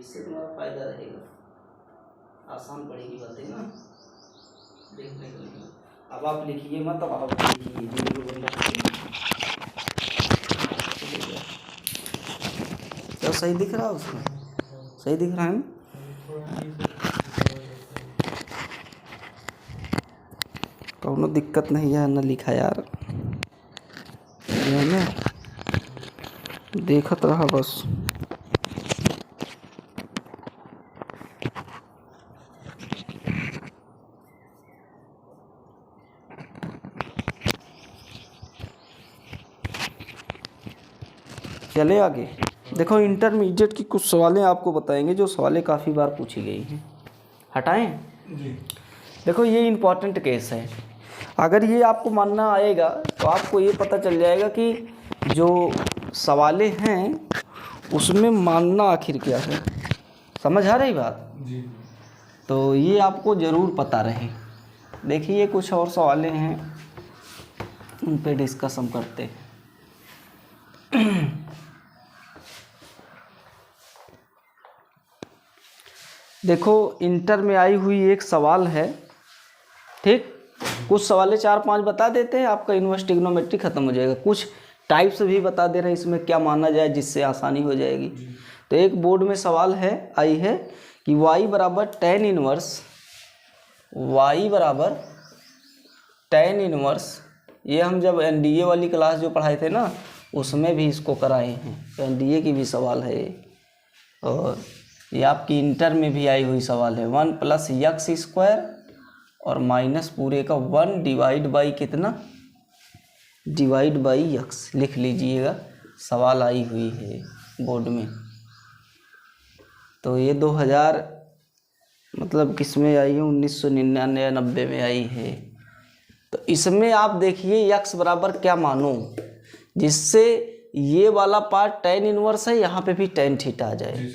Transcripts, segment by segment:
इससे तुम्हारा फायदा रहेगा, आसान पड़ेगी बातें ना देखने के लिए। अब आप लिखिए मत, अब आप लिखिए जीरो बंदा क्या सही दिख रहा है उसमें, सही दिख रहा है ना? कौनो दिक्कत नहीं है ना लिखा यार, ये ना देखत रहा बस। चले आगे, देखो इंटरमीडिएट की कुछ सवालें आपको बताएंगे जो सवालें काफ़ी बार पूछी गई हैं। हटाएं जी। देखो ये इम्पॉर्टेंट केस है, अगर ये आपको मानना आएगा तो आपको ये पता चल जाएगा कि जो सवालें हैं उसमें मानना आखिर क्या है। समझ आ रही बात जी। तो ये आपको ज़रूर पता रहे। देखिए कुछ और सवालें हैं, उन पे डिस्कस हम करते हैं। देखो इंटर में आई हुई एक सवाल है, ठीक, कुछ सवालें 4-5 बता देते हैं, आपका इनवर्स ट्रिग्नोमेट्री खत्म हो जाएगा। कुछ टाइप्स भी बता दे रहे हैं इसमें क्या माना जाए जिससे आसानी हो जाएगी। तो एक बोर्ड में सवाल है आई है कि y बराबर tan इनवर्स, ये हम जब NDA वाली क्लास जो पढ़ाए थे ना उसमें भी इसको कराए हैं, NDA की भी सवाल है ये, और ये आपकी इंटर में भी आई हुई सवाल है। 1 + x² और माइनस पूरे का 1 डिवाइड बाई कितना, डिवाइड बाई x लिख लीजिएगा, सवाल आई हुई है बोर्ड में। तो ये 2000 मतलब किस में आई है, 1999-90 में आई है। तो इसमें आप देखिए x बराबर क्या मानो जिससे ये वाला पार्ट tan इनवर्स है, यहाँ पे भी tan थीटा आ जाए।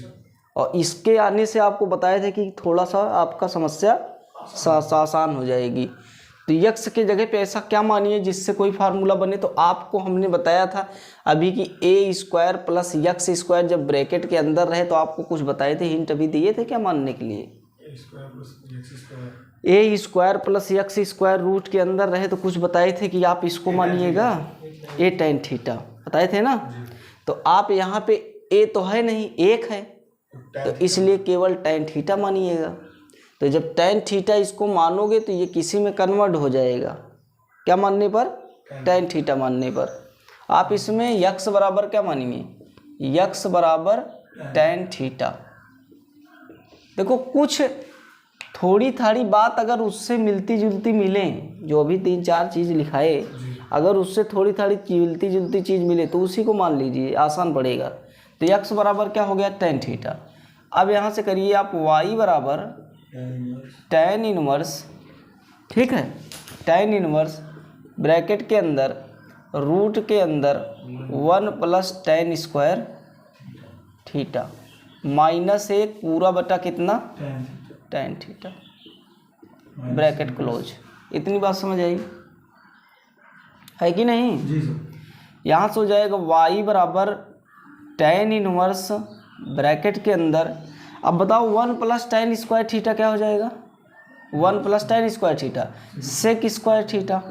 और इसके आने से आपको बताया था कि थोड़ा सा आपका समस्या आसान हो जाएगी। तो x के जगह पे ऐसा क्या मानिए जिससे कोई फार्मूला बने। तो आपको हमने बताया था अभी कि a² + x² जब ब्रैकेट के अंदर रहे तो आपको कुछ बताए थे, हिंट अभी दिए थे क्या मानने के लिए। a² + x² रूट के अंदर रहे तो कुछ बताए थे कि आप इसको मानिएगा a tan थीटा, बताए थे ना। तो आप यहाँ पे a तो है नहीं, 1 है, तो इसलिए केवल tan थीटा मानिएगा। तो जब tan थीटा इसको मानोगे तो ये किसी में कन्वर्ट हो जाएगा, क्या मानने पर, tan थीटा मानने पर। आप इसमें x बराबर क्या मानेंगे, x बराबर tan थीटा। देखो कुछ थोड़ी थाड़ी बात अगर उससे मिलती जुलती मिले, जो अभी 3-4 चीज़ लिखाए, अगर उससे थोड़ी थाड़ी मिलती जुलती चीज़ मिले तो उसी को मान लीजिए, आसान पड़ेगा। तो x बराबर क्या हो गया, tan थीटा। अब यहाँ से करिए आप y बराबर tan इनवर्स, ठीक है, tan इनवर्स ब्रैकेट के अंदर रूट के अंदर 1 + tan² थीटा माइनस 1 पूरा बटा कितना, tan थीटा, ब्रैकेट क्लोज। इतनी बात समझ आई है कि नहीं जी सर। यहाँ से हो जाएगा y बराबर tan इनवर्स ब्रैकेट के अंदर, अब बताओ 1 + tan² थीटा क्या हो जाएगा, 1 + tan² थीटा, sec² थीटा,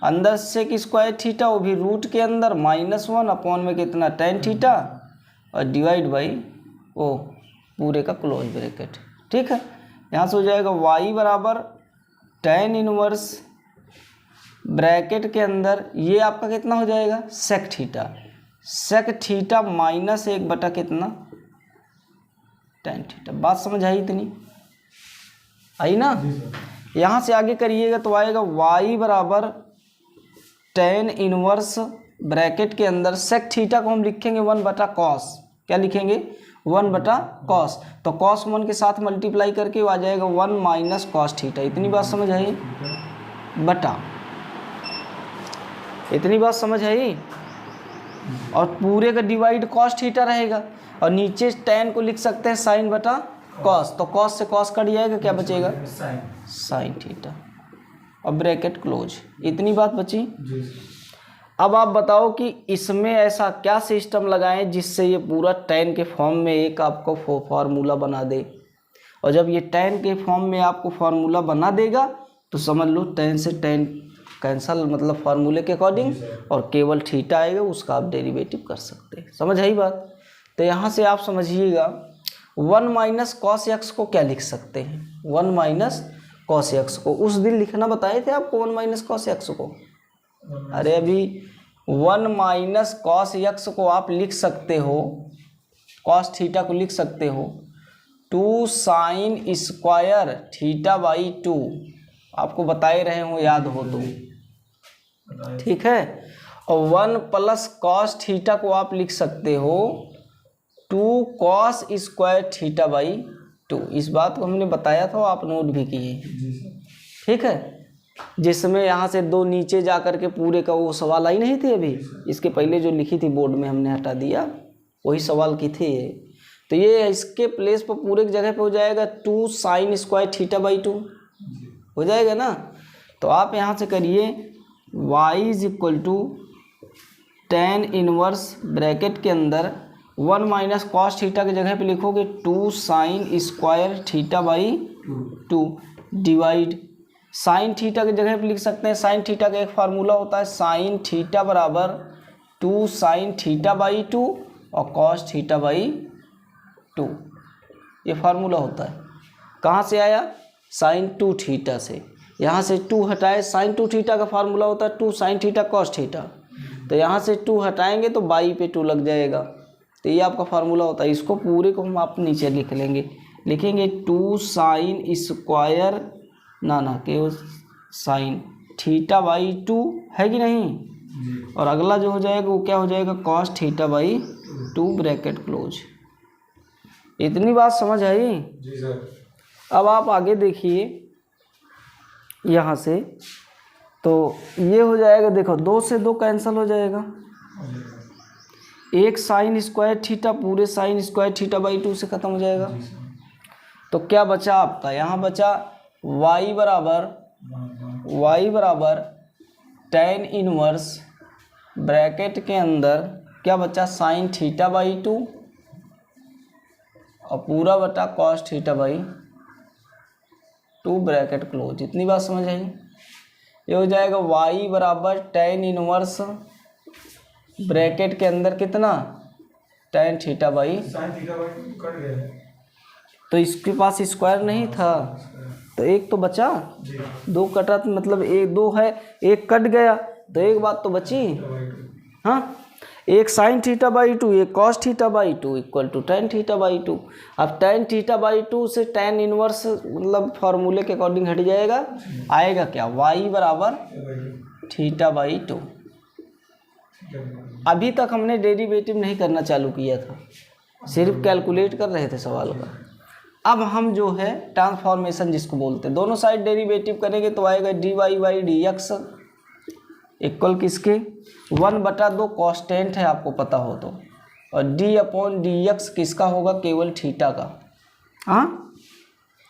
अंदर sec² थीटा वो भी रूट के अंदर -1 अपॉन में कितना tan थीटा और डिवाइड बाई ओ पूरे का क्लोज ब्रैकेट, ठीक है। यहाँ से हो जाएगा y बराबर tan इनवर्स ब्रैकेट के अंदर ये आपका कितना हो जाएगा, sec थीटा, sec थीटा -1 बटा कितना tan थीटा। बात समझ आई, इतनी आई ना। यहाँ से आगे करिएगा तो आएगा y बराबर tan इनवर्स ब्रैकेट के अंदर sec थीटा को हम लिखेंगे 1 बटा cos, क्या लिखेंगे 1 बटा cos, तो cos 1 के साथ मल्टीप्लाई करके आ जाएगा 1 - cos थीटा। इतनी बात समझ आई बटा, इतनी बात समझ आई। और पूरे का डिवाइड cos थीटा रहेगा और नीचे tan को लिख सकते हैं sin बटा cos, तो cos से cos कट जाएगा, क्या बचेगा sin थीटा और ब्रैकेट क्लोज। इतनी बात बची। अब आप बताओ कि इसमें ऐसा क्या सिस्टम लगाएं जिससे ये पूरा tan के फॉर्म में एक आपको फार्मूला बना दे। और जब ये tan के फॉर्म में आपको फार्मूला बना देगा तो समझ लो tan से tan कैंसल, मतलब फार्मूले के अकॉर्डिंग, और केवल थीटा आएगा, उसका आप डेरिवेटिव कर सकते हैं। समझ आई बात। तो यहाँ से आप समझिएगा 1 माइनस कॉस एक्स को क्या लिख सकते हैं, 1 माइनस कॉस एक्स को उस दिन लिखना बताए थे आपको 1 माइनस कॉस एक्स को। अरे अभी 1 माइनस कॉस एक्स को आप लिख सकते हो, कॉस थीटा को लिख सकते हो 2 साइन स्क्वायर थीटा बाई 2, आपको बताए रहे हो याद हो तो, ठीक है। और 1 प्लस कॉस थीटा को आप लिख सकते हो 2 कॉस स्क्वायर थीटा बाई 2। इस बात को हमने बताया था, आप नोट भी किए, ठीक है। जिसमें यहाँ से 2 नीचे जा कर के पूरे का वो सवाल आई नहीं थी अभी, इसके पहले जो लिखी थी बोर्ड में हमने हटा दिया, वही सवाल की थी ये। तो ये इसके प्लेस पर पूरे की जगह पे हो जाएगा 2 साइन स्क्वायर थीटा बाई 2 हो जाएगा ना। तो आप यहाँ से करिए y is equal to tan inverse bracket के अंदर 1 माइनस कॉस थीटा की जगह पे लिखोगे 2 sine square theta by 2 divide sine theta की जगह पे लिख सकते हैं, साइन थीटा का एक फार्मूला होता है साइन थीटा बराबर 2 साइन थीटा बाई 2 और कॉस थीटा बाई 2, ये फार्मूला होता है। कहाँ से आया, साइन 2 थीटा से। यहाँ से 2 हटाए, साइन 2 थीटा का फार्मूला होता है 2 साइन थीटा कॉस थीटा, तो यहाँ से 2 हटाएंगे तो बाई पे 2 लग जाएगा, तो ये आपका फार्मूला होता है। इसको पूरे को हम आप नीचे लिख लेंगे, लिखेंगे 2 साइन स्क्वायर ना केवल साइन थीटा बाई 2 है कि नहीं, और अगला जो हो जाएगा वो क्या हो जाएगा cos theta by 2 bracket close. इतनी बात समझ आई जी सर। अब आप आगे देखिए यहाँ से, तो ये हो जाएगा, देखो 2 से 2 कैंसिल हो जाएगा, एक साइन स्क्वायर थीटा पूरे साइन स्क्वायर थीटा बाई 2 से ख़त्म हो जाएगा। तो क्या बचा आपका, यहाँ बचा y बराबर tan इनवर्स ब्रैकेट के अंदर क्या बचा साइन थीटा बाई 2 और पूरा बटा cos theta by 2 bracket close. इतनी बात समझ आई। ये हो जाएगा y बराबर tan इनवर्स ब्रैकेट के अंदर कितना tan थीटा बाई, तो इसके पास स्क्वायर नहीं था तो एक तो बचा, 2 कटा तो मतलब 2 है, 1 कट गया तो एक बात तो बची, हाँ, एक साइन थीटा बाई 2 एक cos theta by 2 equal to tan theta by 2। अब tan थीटा बाई 2 से tan इनवर्स मतलब फार्मूले के अकॉर्डिंग हट जाएगा, आएगा क्या y बराबर थीटा बाई 2। अभी तक हमने डेरिवेटिव नहीं करना चालू किया था, सिर्फ कैलकुलेट कर रहे थे सवाल का। अब हम जो है ट्रांसफॉर्मेशन जिसको बोलते हैं, दोनों साइड डेरिवेटिव करेंगे तो आएगा dy by D X equal किसके 1/2 कांस्टेंट है आपको पता हो तो, और d अपॉन डी एक्स किसका होगा, केवल थीटा का, हाँ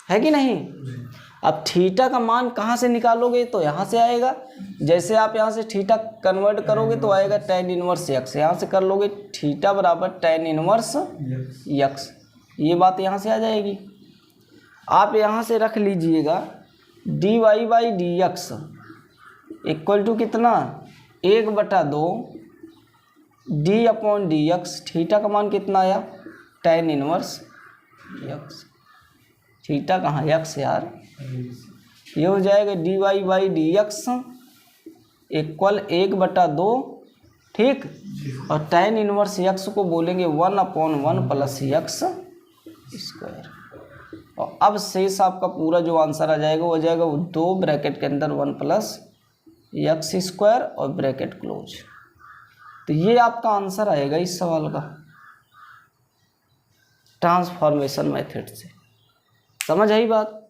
है कि नहीं। अब थीटा का मान कहाँ से निकालोगे, तो यहाँ से आएगा, जैसे आप यहाँ से थीटा कन्वर्ट करोगे तो आएगा tan इनवर्स x, यहाँ से कर लोगे थीटा बराबर tan इनवर्स x, ये बात यहाँ से आ जाएगी। आप यहाँ से रख लीजिएगा dy by D X equal to कितना 1/2 d upon D X, theta का मान कितना आया tan इनवर्स x, थीटा कहाँ x यार, ये हो जाएगा dy by D X equal 1/2, ठीक, और tan इनवर्स x को बोलेंगे 1/1 प्लस x स्क्वायर। और अब शेष आपका पूरा जो आंसर आ जाएगा वो जाएगा 2 ब्रैकेट के अंदर 1 प्लस x स्क्वायर और ब्रैकेट क्लोज। तो ये आपका आंसर आएगा इस सवाल का ट्रांसफॉर्मेशन मेथड से। समझ आई बात,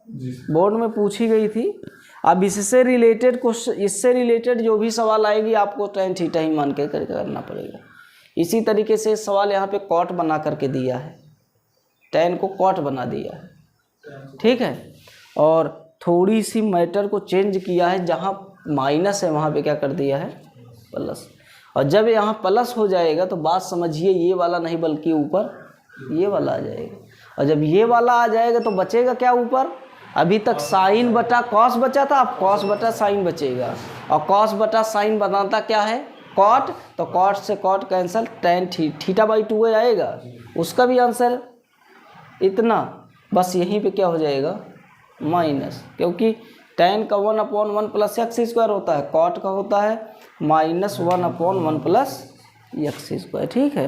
बोर्ड में पूछी गई थी। अब इससे रिलेटेड क्वेश्चन, इससे रिलेटेड जो भी सवाल आएगी आपको tan थीटा ही मान के करना पड़ेगा। इसी तरीके से सवाल यहाँ पे कॉट बना करके दिया है, tan को कॉट बना दिया है, ठीक है, और थोड़ी सी मैटर को चेंज किया है, जहाँ माइनस है वहाँ पे क्या कर दिया है प्लस। और जब यहाँ प्लस हो जाएगा तो बात समझिए, ये वाला नहीं बल्कि ऊपर ये वाला आ जाएगा। और जब ये वाला आ जाएगा तो बचेगा क्या ऊपर? अभी तक साइन बटा कॉस बचा था, अब कॉस बटा साइन बचेगा। और कॉस बटा साइन बनाता क्या है? कॉट। तो कॉट से cot cancel, tan theta by 2 आएगा। उसका भी आंसर इतना, बस यहीं पे क्या हो जाएगा? माइनस, क्योंकि टेन का 1/1 प्लस एक्स स्क्वायर होता है, कॉट का होता है -1/1 प्लस एक्स स्क्वायर। ठीक है,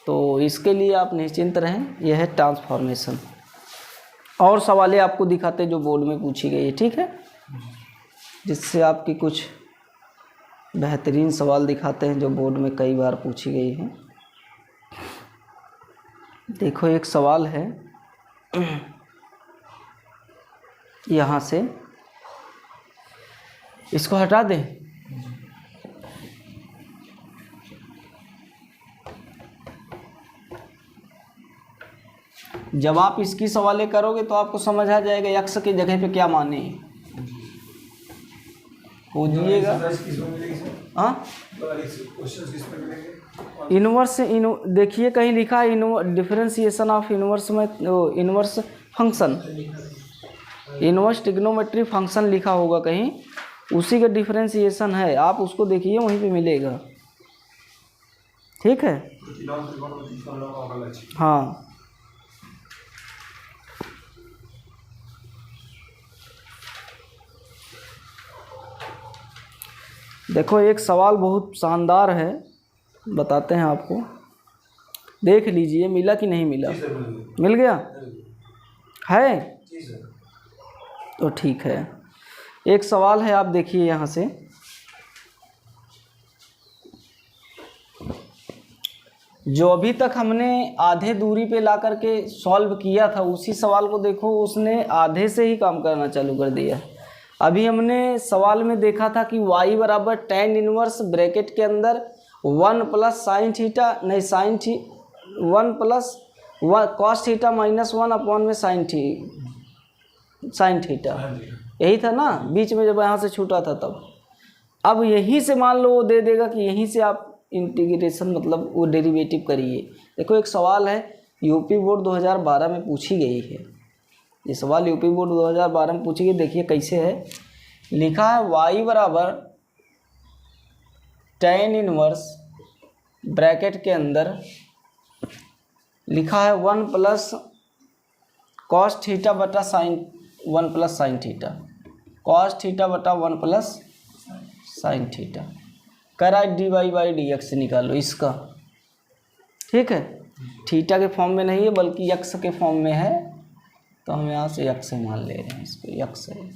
तो इसके लिए आप निश्चिंत रहें, यह है ट्रांसफॉर्मेशन। और सवालें आपको दिखाते जो बोर्ड में पूछी गई है, ठीक है, जिससे आपकी कुछ बेहतरीन सवाल दिखाते हैं जो बोर्ड में कई बार पूछी गई है। देखो एक सवाल है यहाँ से, इसको हटा दें। जब आप इसकी सवालें करोगे तो आपको समझ आ जाएगा यक्स की जगह पे क्या माने, खोजिएगा। हाँ, इनवर्स देखिए कहीं लिखा है डिफरेंशिएशन ऑफ इनवर्स में, inverse function, inverse trigonometry function लिखा होगा कहीं, उसी का डिफरेंशिएशन है, आप उसको देखिए वहीं पे मिलेगा। ठीक है, हाँ। देखो एक सवाल बहुत शानदार है, बताते हैं आपको, देख लीजिए मिला कि नहीं मिला। मिल गया है तो ठीक है। एक सवाल है, आप देखिए यहाँ से, जो अभी तक हमने आधे दूरी पे ला करके सॉल्व किया था उसी सवाल को देखो, उसने आधे से ही काम करना चालू कर दिया। अभी हमने सवाल में देखा था कि y बराबर tan इनवर्स ब्रैकेट के अंदर 1 प्लस साइन थीटा, नहीं sine 1 plus cos theta -1 upon में साइन थीटा, यही था ना बीच में जब यहाँ से छूटा था तब। अब यहीं से मान लो वो दे देगा कि यहीं से आप इंटीग्रेशन मतलब वो डेरिवेटिव करिए। देखो एक सवाल है, यूपी बोर्ड 2012 में पूछी गई है, ये सवाल यूपी बोर्ड 2012 में पूछी गई। देखिए कैसे है, लिखा है y बराबर tan इनवर्स ब्रैकेट के अंदर लिखा है 1 प्लस कॉस थीटा बटा sine 1 plus sine theta, cos theta बटा 1 प्लस साइन थीटा। कह रहा है dy/dx निकालो इसका। ठीक है, थीटा के फॉर्म में नहीं है बल्कि x के फॉर्म में है, तो हम यहाँ से x से मान ले रहे हैं इसको, x है।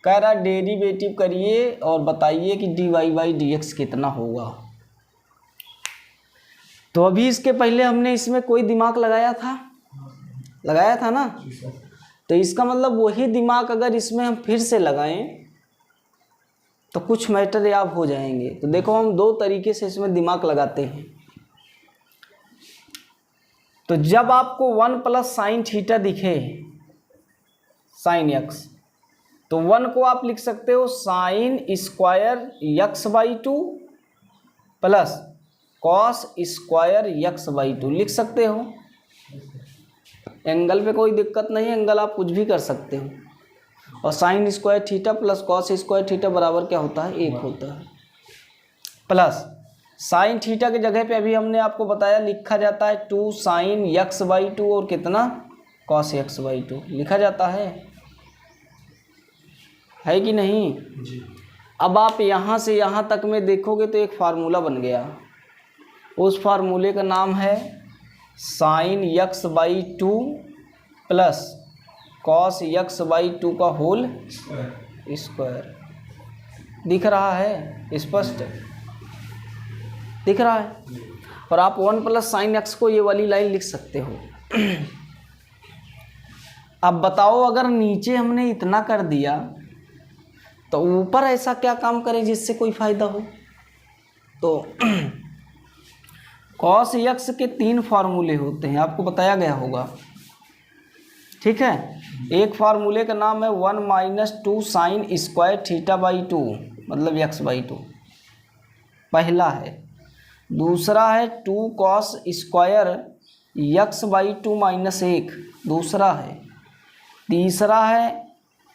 कह रहा डेरिवेटिव करिए और बताइए कि dy/dx कितना होगा। तो अभी इसके पहले हमने इसमें कोई दिमाग लगाया था ना, तो इसका मतलब वही दिमाग अगर इसमें हम फिर से लगाएं तो कुछ मैटर याद हो जाएंगे। तो देखो हम दो तरीके से इसमें दिमाग लगाते हैं। तो जब आपको 1 प्लस साइन थीटा दिखे, साइन एक्स, तो 1 को आप लिख सकते हो sine square x/2 plus cos square x/2 लिख सकते हो। एंगल पे कोई दिक्कत नहीं है, एंगल आप कुछ भी कर सकते हो। और sine square theta plus cos square theta बराबर क्या होता है? 1 होता है। प्लस साइन थीटा की जगह पे अभी हमने आपको बताया लिखा जाता है 2 साइन x/2 और कितना कॉस x/2 लिखा जाता है कि नहीं जी। अब आप यहाँ से यहाँ तक में देखोगे तो एक फार्मूला बन गया, उस फार्मूले का नाम है sign x/2 plus cos x/2 का होल स्क्वायर। दिख रहा है? स्पष्ट दिख रहा है। और आप 1 प्लस साइन x को ये वाली लाइन लिख सकते हो। अब बताओ अगर नीचे हमने इतना कर दिया तो ऊपर ऐसा क्या काम करें जिससे कोई फायदा हो? तो कॉस x के 3 फार्मूले होते हैं, आपको बताया गया होगा। ठीक है, एक फार्मूले का नाम है 1 - 2 साइन स्क्वायर थीटा/2, मतलब x/2 पहला है। दूसरा है 2 cos स्क्वायर x/2 - 1 दूसरा है। तीसरा है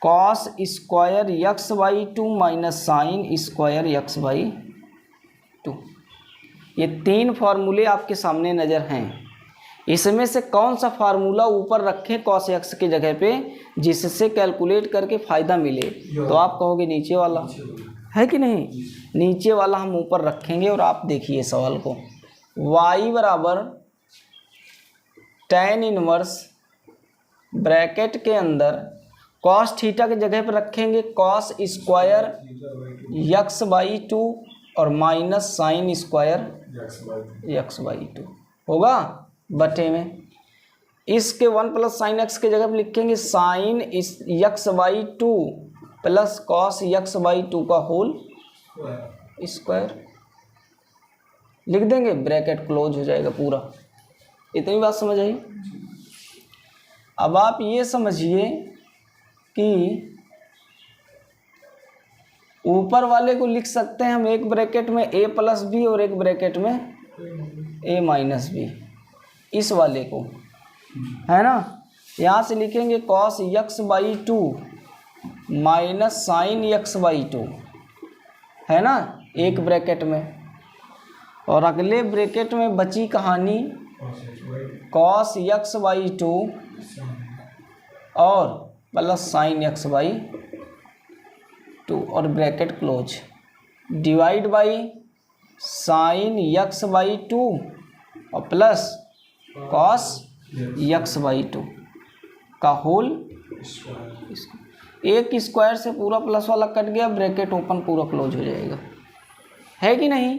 cos square x/2 - sin square x/2। ये 3 फार्मूले आपके सामने नज़र हैं। इसमें से कौन सा फार्मूला ऊपर रखें cos x की जगह पे जिससे कैलकुलेट करके फ़ायदा मिले, तो आप कहोगे नीचे वाला, है कि नहीं। नीचे वाला हम ऊपर रखेंगे और आप देखिए सवाल को, y बराबर tan इनवर्स ब्रैकेट के अंदर cos थीटा की जगह पर रखेंगे cos स्क्वायर x/2 और माइनस साइन स्क्वायर x/2 होगा बटे में। इसके 1 प्लस साइन x की जगह पर लिखेंगे sign x/2 plus cos x/2 का होल स्क्वायर लिख देंगे, ब्रैकेट क्लोज हो जाएगा पूरा। इतनी बात समझ आई। अब आप ये समझिए कि ऊपर वाले को लिख सकते हैं हम एक ब्रैकेट में a प्लस बी और एक ब्रैकेट में a माइनस बी, इस वाले को, है ना। यहाँ से लिखेंगे cos x/2 minus sign x/2, है ना, एक ब्रैकेट में। और अगले ब्रैकेट में बची कहानी cos x/2 और प्लस साइन x/2 और bracket close, divide by sine x/2 और प्लस cos x/2 का होल। एक स्क्वायर से पूरा प्लस वाला कट गया, ब्रैकेट ओपन, पूरा क्लोज हो जाएगा, है कि नहीं।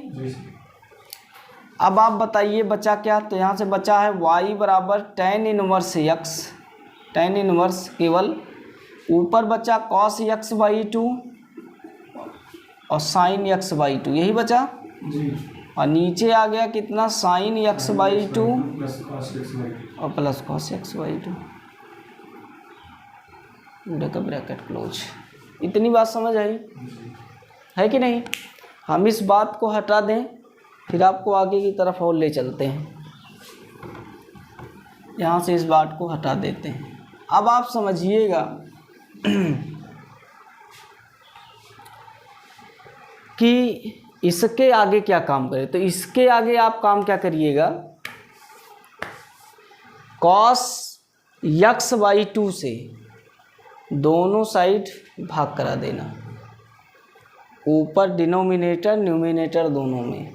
अब आप बताइए बचा क्या। तो यहाँ से बचा है y बराबर tan inverse x, tan inverse केवल, ऊपर बचा cos x/2 और sin x/2, यही बचा जी। और नीचे आ गया कितना, sin x/2 और plus cos x/2, bracket close. इतनी बात समझ आई, है कि नहीं। हम इस बात को हटा दें, फिर आपको आगे की तरफ और ले चलते हैं। यहाँ से इस बात को हटा देते हैं। अब आप समझिएगा कि इसके आगे क्या काम करें। तो इसके आगे आप काम क्या करिएगा, cos x/2 से दोनों साइड भाग करा देना, ऊपर डिनोमिनेटर न्यूमिनेटर दोनों में,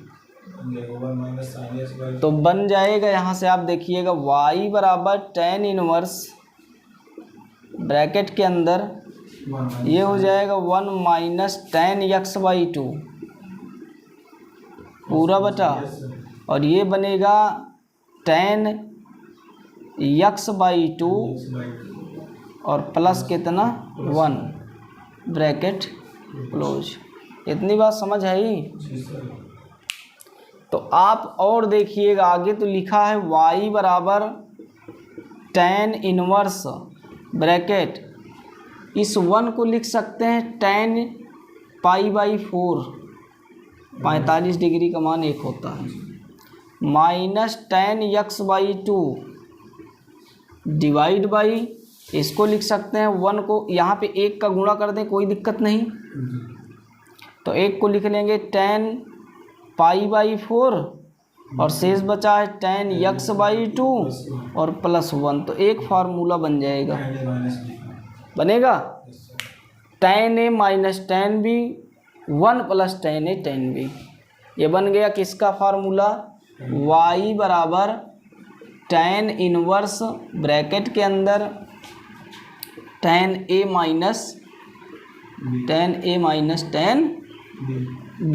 तो बन जाएगा। यहाँ से आप देखिएगा y बराबर tan इनवर्स ब्रैकेट के अंदर ये हो जाएगा 1 माइनस tan x/2 पूरा बटा, और ये बनेगा tan x/2 और प्लस कितना 1, ब्रैकेट क्लोज। इतनी बात समझ आई। तो आप और देखिएगा आगे, तो लिखा है y बराबर tan इनवर्स ब्रैकेट, इस 1 को लिख सकते हैं tan π/4, 45 डिग्री का मान 1 होता है, minus tan x/2 divide by, इसको लिख सकते हैं 1 को यहाँ पे 1 का गुणा कर दें, कोई दिक्कत नहीं। तो 1 को लिख लेंगे tan π/4 और शेष बचा है tan x/2 और प्लस 1, तो एक फार्मूला बन जाएगा, बनेगा tan a minus tan b 1 plus tan a tan b। ये बन गया किसका फार्मूला, y बराबर tan इनवर्स ब्रैकेट के अंदर tan a minus tan b,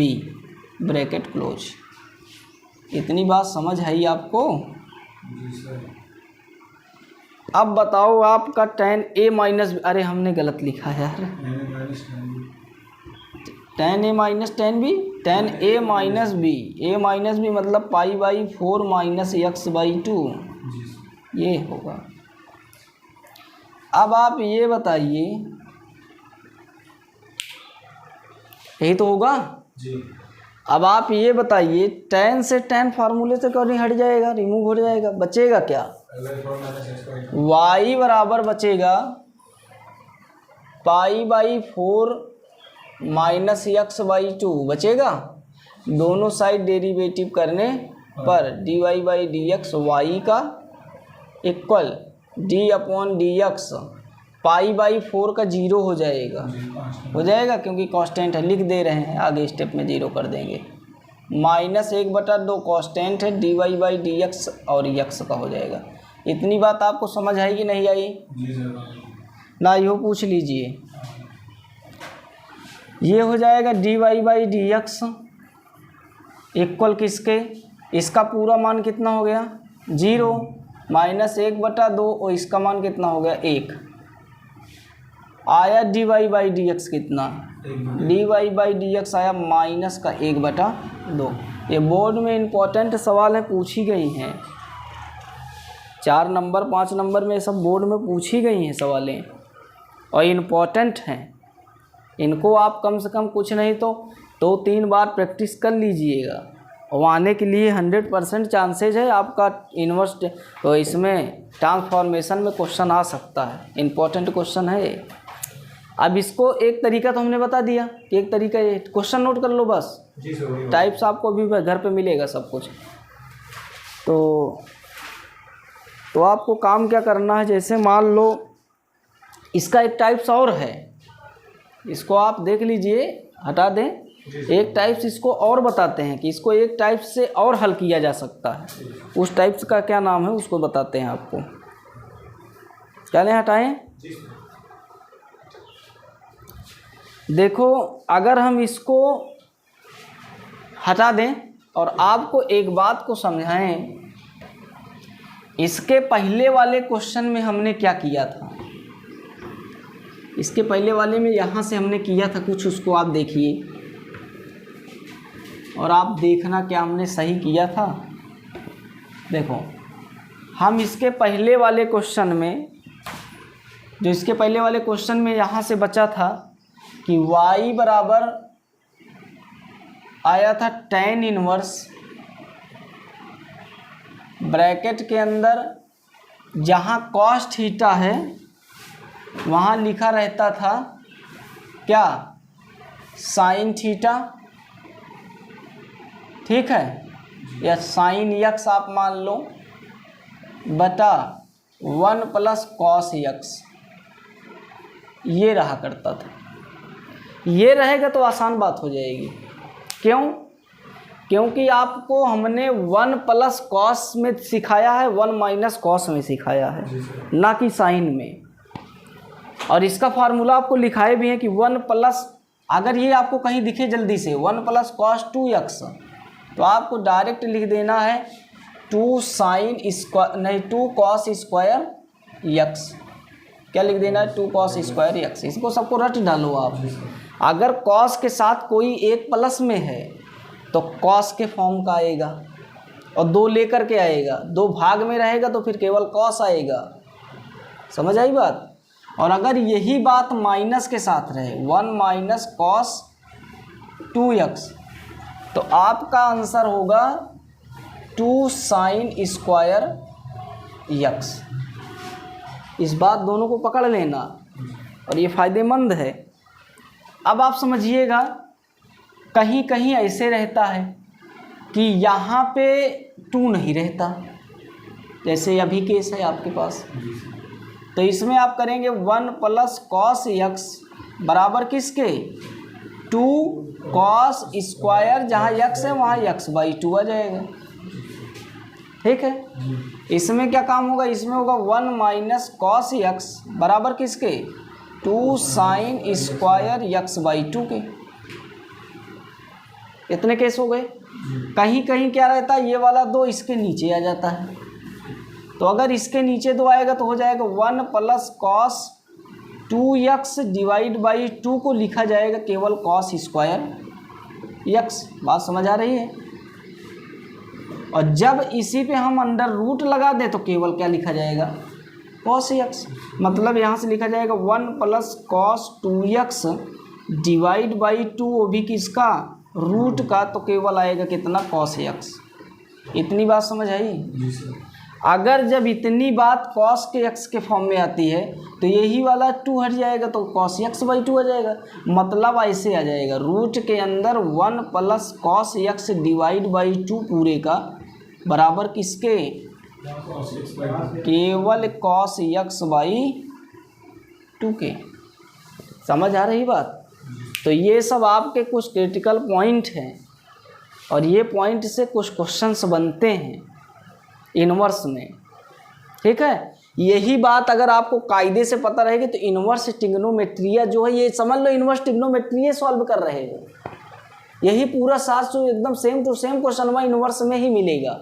bracket close. इतनी बात समझ आई आपको। अब बताओ आपका tan a माइनस, अरे हमने गलत लिखा है यार, tan a minus tan b, tan a minus b मतलब π/4 माइनस x/2, ये होगा। अब आप ये बताइए यही तो होगा जी। अब आप ये बताइए tan से tan फार्मूले से क्यों नहीं हट जाएगा, रिमूव हो जाएगा, बचेगा क्या? y बराबर बचेगा π/4 -x/2 बचेगा। दोनों साइड डेरिवेटिव करने पर dy/dx y का इक्वल d/dx π/4 का 0 हो जाएगा क्योंकि कांस्टेंट है, लिख दे रहे हैं, आगे स्टेप में 0 कर देंगे। -1/2 कांस्टेंट है, dy/dx और x का हो जाएगा। इतनी बात आपको समझ आई कि नहीं आई? ना यो पूछ लीजिए। ये हो जाएगा dy/dx इक्वल किसके, इसका पूरा मान कितना हो गया 0 -1/2 और इसका मान कितना हो गया 1 आया। dy/dx कितना, dy/dx आया -1/2। ये बोर्ड में इम्पोर्टेंट सवाल है, पूछी गई हैं 4 नंबर 5 नंबर में, सब बोर्ड में पूछी गई हैं सवालें और इम्पोर्टेंट हैं। इनको आप कम से कम कुछ नहीं तो 2-3 बार प्रैक्टिस कर लीजिएगा और आने के लिए 100% चांसेज है आपका इन्वर्स तो इसमें ट्रांसफॉर्मेशन में क्वेश्चन आ सकता है, इम्पोर्टेंट क्वेश्चन है। अब इसको एक तरीका तो हमने बता दिया कि एक तरीका ये, क्वेश्चन नोट कर लो बस, टाइप्स आपको अभी घर पे मिलेगा सब कुछ। तो आपको काम क्या करना है, जैसे मान लो इसका एक टाइप्स और है, इसको आप देख लीजिए, हटा दें। एक टाइप्स इसको और बताते हैं कि इसको एक टाइप से और हल किया जा सकता है, उस टाइप्स का क्या नाम है उसको बताते हैं आपको। क्या लें, हटाएं। देखो अगर हम इसको हटा दें और आपको एक बात को समझाएं, इसके पहले वाले क्वेश्चन में हमने क्या किया था, इसके पहले वाले में यहाँ से हमने किया था कुछ, उसको आप देखिए और आप देखना क्या हमने सही किया था। देखो हम इसके पहले वाले क्वेश्चन में, जो इसके पहले वाले क्वेश्चन में यहाँ से बचा था कि y बराबर आया था tan इनवर्स ब्रैकेट के अंदर जहाँ cos थीटा है वहाँ लिखा रहता था क्या, sin थीटा, ठीक है, या sin x आप मान लो बटा 1 + cos x, ये रहा करता था। ये रहेगा तो आसान बात हो जाएगी। क्यों? क्योंकि आपको हमने 1 + cos में सिखाया है, 1 - cos में सिखाया है, ना कि साइन में। और इसका फार्मूला आपको लिखाए भी है कि 1+, अगर ये आपको कहीं दिखे जल्दी से 1 + cos 2x, तो आपको डायरेक्ट लिख देना है 2 cos स्क्वायर x। क्या लिख देना है, 2 cos स्क्वायर x। इसको सबको रट डालो आप। अगर cos के साथ कोई एक प्लस में है तो cos के फॉर्म का आएगा और 2 लेकर के आएगा, 2 भाग में रहेगा तो फिर केवल cos आएगा। समझ आई बात? और अगर यही बात माइनस के साथ रहे 1 - cos 2x, तो आपका आंसर होगा 2 sin स्क्वायर x। इस बात दोनों को पकड़ लेना और ये फ़ायदेमंद है। अब आप समझिएगा, कहीं कहीं ऐसे रहता है कि यहाँ पे 2 नहीं रहता, जैसे अभी केस है आपके पास, तो इसमें आप करेंगे 1 + cos x बराबर किसके, 2 cos स्क्वायर, जहाँ x है वहाँ x/2 आ जाएगा। ठीक है, इसमें क्या काम होगा, इसमें होगा 1 - cos x बराबर किसके, 2 sin स्क्वायर x/2 के। इतने केस हो गए। कहीं कहीं क्या रहता है, ये वाला 2 इसके नीचे आ जाता है, तो अगर इसके नीचे 2 आएगा तो हो जाएगा 1 + cos 2x / 2 को लिखा जाएगा केवल cos स्क्वायर x। बात समझ आ रही है? और जब इसी पे हम अंडर रूट लगा दें तो केवल क्या लिखा जाएगा, cos x। मतलब यहाँ से लिखा जाएगा 1 + cos 2x डिवाइड बाई 2 वो भी किसका, रूट का, तो केवल आएगा कितना, cos x। इतनी बात समझ आई। जी सर। अगर जब इतनी बात cos के x के फॉर्म में आती है तो यही वाला 2 हट जाएगा तो cos x बाई 2 आ जाएगा। मतलब ऐसे आ जाएगा, रूट के अंदर 1 plus cos x divide by 2 पूरे का बराबर किसके, केवल cos x बाई 2 के। समझ आ रही बात। तो ये सब आपके कुछ क्रिटिकल पॉइंट हैं और ये पॉइंट से कुछ क्वेश्चंस बनते हैं इन्वर्स में, ठीक है। यही बात अगर आपको कायदे से पता रहेगी तो इन्वर्स ट्रिग्नोमेट्रिया जो है, ये समझ लो इन्वर्स ट्रिग्नोमेट्रिया सॉल्व कर रहे हो। यही पूरा 700 एकदम सेम टू सेम क्वेश्चन में इन्वर्स में ही मिलेगा।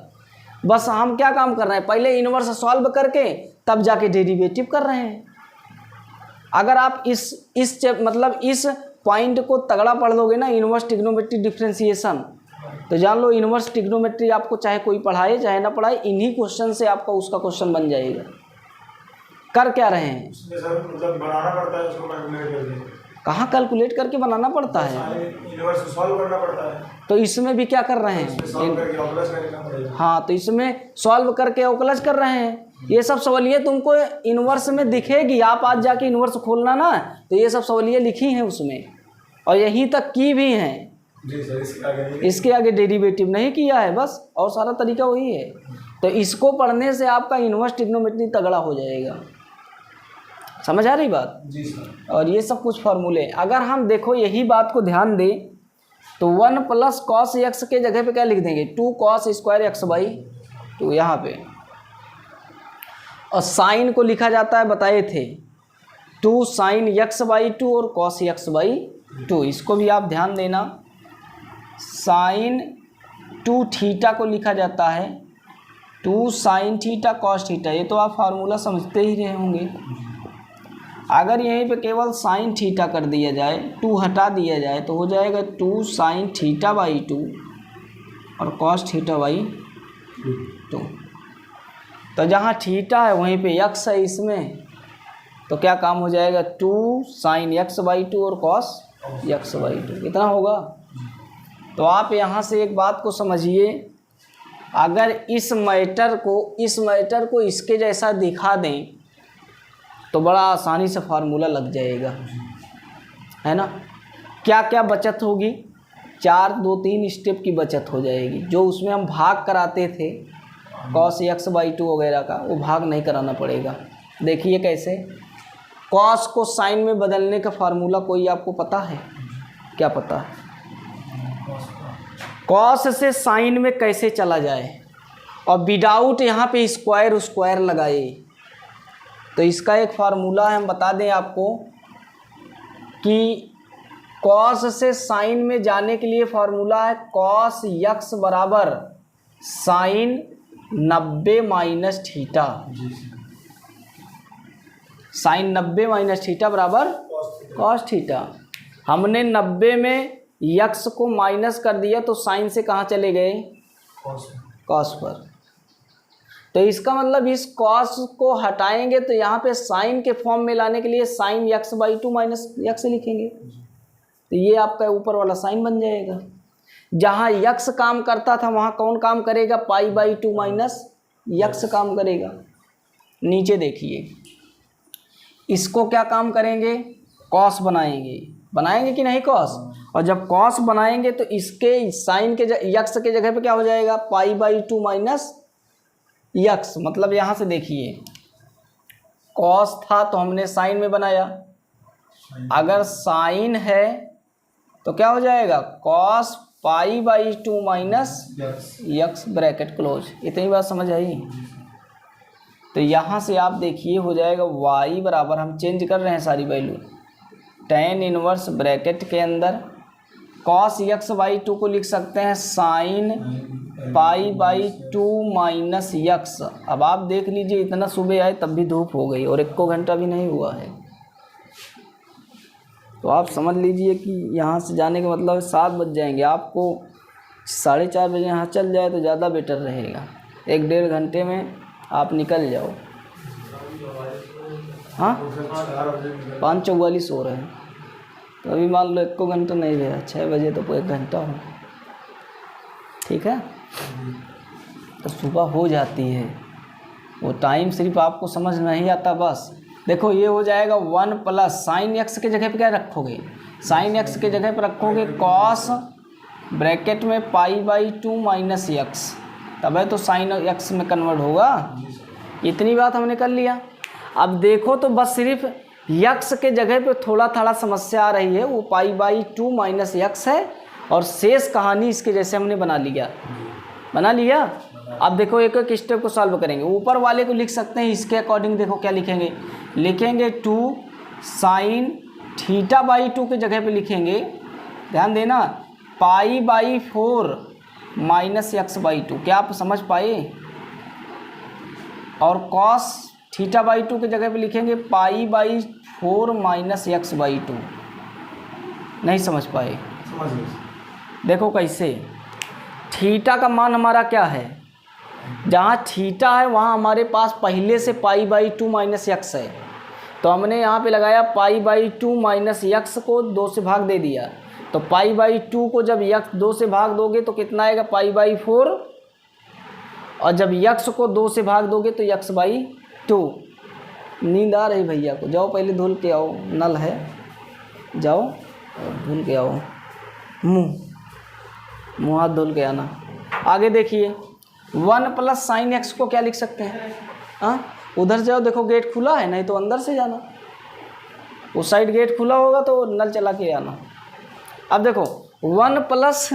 बस हम क्या काम कर रहे हैं, पहले इन्वर्स सॉल्व करके तब जाके डेरिवेटिव कर रहे हैं। अगर आप इस पॉइंट को तगड़ा पढ़ लोगे ना, इन्वर्स ट्रिग्नोमेट्री डिफरेंशिएशन, तो जान लो इन्वर्स ट्रिग्नोमेट्री आपको चाहे कोई पढ़ाए चाहे ना पढ़ाए, इन्हीं क्वेश्चन से आपका उसका क्वेश्चन बन जाएगा। कर क्या रहे हैं, सर मतलब बनाना पड़ता है उसको कैलकुलेट करके। कहाँ कैलकुलेट करके बनाना पड़ता है, इन्वर्स सॉल्व करना पड़ता है। तो इसमें भी क्या कर रहे हैं, सॉल्व करके ऑपरेट करना पड़ेगा। हाँ, तो इसमें सॉल्व करके अवकलज कर रहे हैं। ये सब सवालियाँ तुमको इन्वर्स में दिखेगी, आप आज जाके इन्वर्स खोलना ना, तो ये सब सवालियाँ लिखी हैं उसमें और यहीं तक की भी हैं। जी सर, इसके आगे डेरिवेटिव नहीं किया है बस, और सारा तरीका वही है। तो इसको पढ़ने से आपका इन्वर्स ट्रिग्नोमेट्री तगड़ा हो जाएगा। समझ आ रही बात। जी सर। और ये सब कुछ फार्मूले, अगर हम देखो यही बात को ध्यान दें तो 1 प्लस कॉस एक्स के जगह पे क्या लिख देंगे, 2 कॉस स्क्वायर एक्स बाई 2 यहाँ पे। और साइन को लिखा जाता है, बताए थे, 2 साइन एक्स बाई 2 और कॉस एक्स बाई 2। इसको भी आप ध्यान देना। साइन 2 थीटा को लिखा जाता है 2 साइन थीटा कॉस थीटा। ये तो आप फार्मूला समझते ही रहे होंगे। अगर यहीं पे केवल साइन थीटा कर दिया जाए, 2 हटा दिया जाए, तो हो जाएगा 2 साइन थीटा बाई 2 और कॉस थीटा बाई 2। तो जहाँ थीटा है वहीं पे एक्स है इसमें, तो क्या काम हो जाएगा, 2 साइन एक्स बाई 2 और कॉस एक्स बाई 2। इतना होगा। तो आप यहाँ से एक बात को समझिए, अगर इस मैटर को इसके जैसा दिखा दें तो बड़ा आसानी से फार्मूला लग जाएगा, है ना। क्या क्या बचत होगी, 2-3 स्टेप की बचत हो जाएगी। जो उसमें हम भाग कराते थे कॉस एक्स बाई 2 वगैरह का, वो भाग नहीं कराना पड़ेगा। देखिए कैसे, कॉस को साइन में बदलने का फार्मूला कोई आपको पता है, क्या पता है, कॉस से साइन में कैसे चला जाए और विदाउट यहाँ पे स्क्वायर लगाए। तो इसका एक फार्मूला है, हम बता दें आपको कि कॉस से साइन में जाने के लिए फार्मूला है कॉस एक्स बराबर sine 90 minus theta. Sine 90 minus theta बराबर कॉस थीटा। हमने 90 में यक्स को माइनस कर दिया तो साइन से कहाँ चले गए, कॉस पर। तो इसका मतलब इस कॉस को हटाएंगे तो यहाँ पे साइन के फॉर्म में लाने के लिए sine x by 2 minus x लिखेंगे, तो ये आपका ऊपर वाला साइन बन जाएगा। जहाँ यक्स काम करता था वहाँ कौन काम करेगा, पाई बाई 2 माइनस यक्स काम करेगा। नीचे देखिए, इसको क्या काम करेंगे, कॉस बनाएंगे कि नहीं कॉस। और जब कॉस बनाएंगे तो इसके साइन के यक्स के जगह पे क्या हो जाएगा, पाई बाई 2 माइनस यक्स। मतलब यहाँ से देखिए, कॉस था तो हमने साइन में बनाया, अगर साइन है तो क्या हो जाएगा, cos pi by 2 minus x bracket close. इतनी बात समझ आई। तो यहाँ से आप देखिए हो जाएगा y बराबर, हम चेंज कर रहे हैं सारी वैल्यू, tan इनवर्स ब्रैकेट के अंदर cos x बाई 2 को लिख सकते हैं sine pi by 2 minus x. अब आप देख लीजिए, इतना सुबह आए तब भी धूप हो गई और 1 घंटा भी नहीं हुआ है। तो आप समझ लीजिए कि यहाँ से जाने का मतलब 7 बज जाएंगे। आपको 4:30 बजे यहाँ चल जाए तो ज़्यादा बेटर रहेगा। 1-1.5 घंटे में आप निकल जाओ। हाँ, 5:44 हो रहे हैं। तो अभी मान लो 1 घंटा नहीं रहा, 6 बजे तो 1 घंटा हो, ठीक है। तो सुबह हो जाती है, वो टाइम सिर्फ आपको समझ नहीं आता बस। देखो ये हो जाएगा 1 प्लस साइन एक्स के जगह पे क्या रखोगे, साइन एक्स के जगह पे रखोगे कॉस ब्रैकेट में π/2 माइनस एक्स, तब है तो साइन एक्स में कन्वर्ट होगा। इतनी बात हमने कर लिया। अब देखो तो बस सिर्फ यक्स के जगह पे थोड़ा समस्या आ रही है, वो π/2 माइनस एक्स है और शेष कहानी इसके जैसे हमने बना लिया। अब देखो एक एक स्टेप को सॉल्व करेंगे। ऊपर वाले को लिख सकते हैं इसके अकॉर्डिंग, देखो क्या लिखेंगे 2 साइन θ/2 के जगह पे लिखेंगे, ध्यान देना, π/4 माइनस x/2, क्या आप समझ पाए। और कॉस θ/2 के जगह पे लिखेंगे π/4 माइनस x/2, नहीं समझ पाए। समझ गए। देखो कैसे, थीटा का मान हमारा क्या है, जहाँ थीटा है वहाँ हमारे पास पहले से π/2 माइनस एक्स है, तो हमने यहाँ पे लगाया π/2 माइनस एक्स को 2 से भाग दे दिया, तो π/2 को जब x 2 से भाग दोगे तो कितना आएगा π/4, और जब x को 2 से भाग दोगे तो x/2। नींद आ रही भैया को, जाओ पहले धुल के आओ, नल है, जाओ धुल के आओ, मुँह हाथ धुल के आना। आगे देखिए 1 प्लस साइन एक्स को क्या लिख सकते हैं, हाँ उधर जाओ, देखो गेट खुला है, नहीं तो अंदर से जाना, उस साइड गेट खुला होगा तो नल चला के आना। अब देखो 1 plus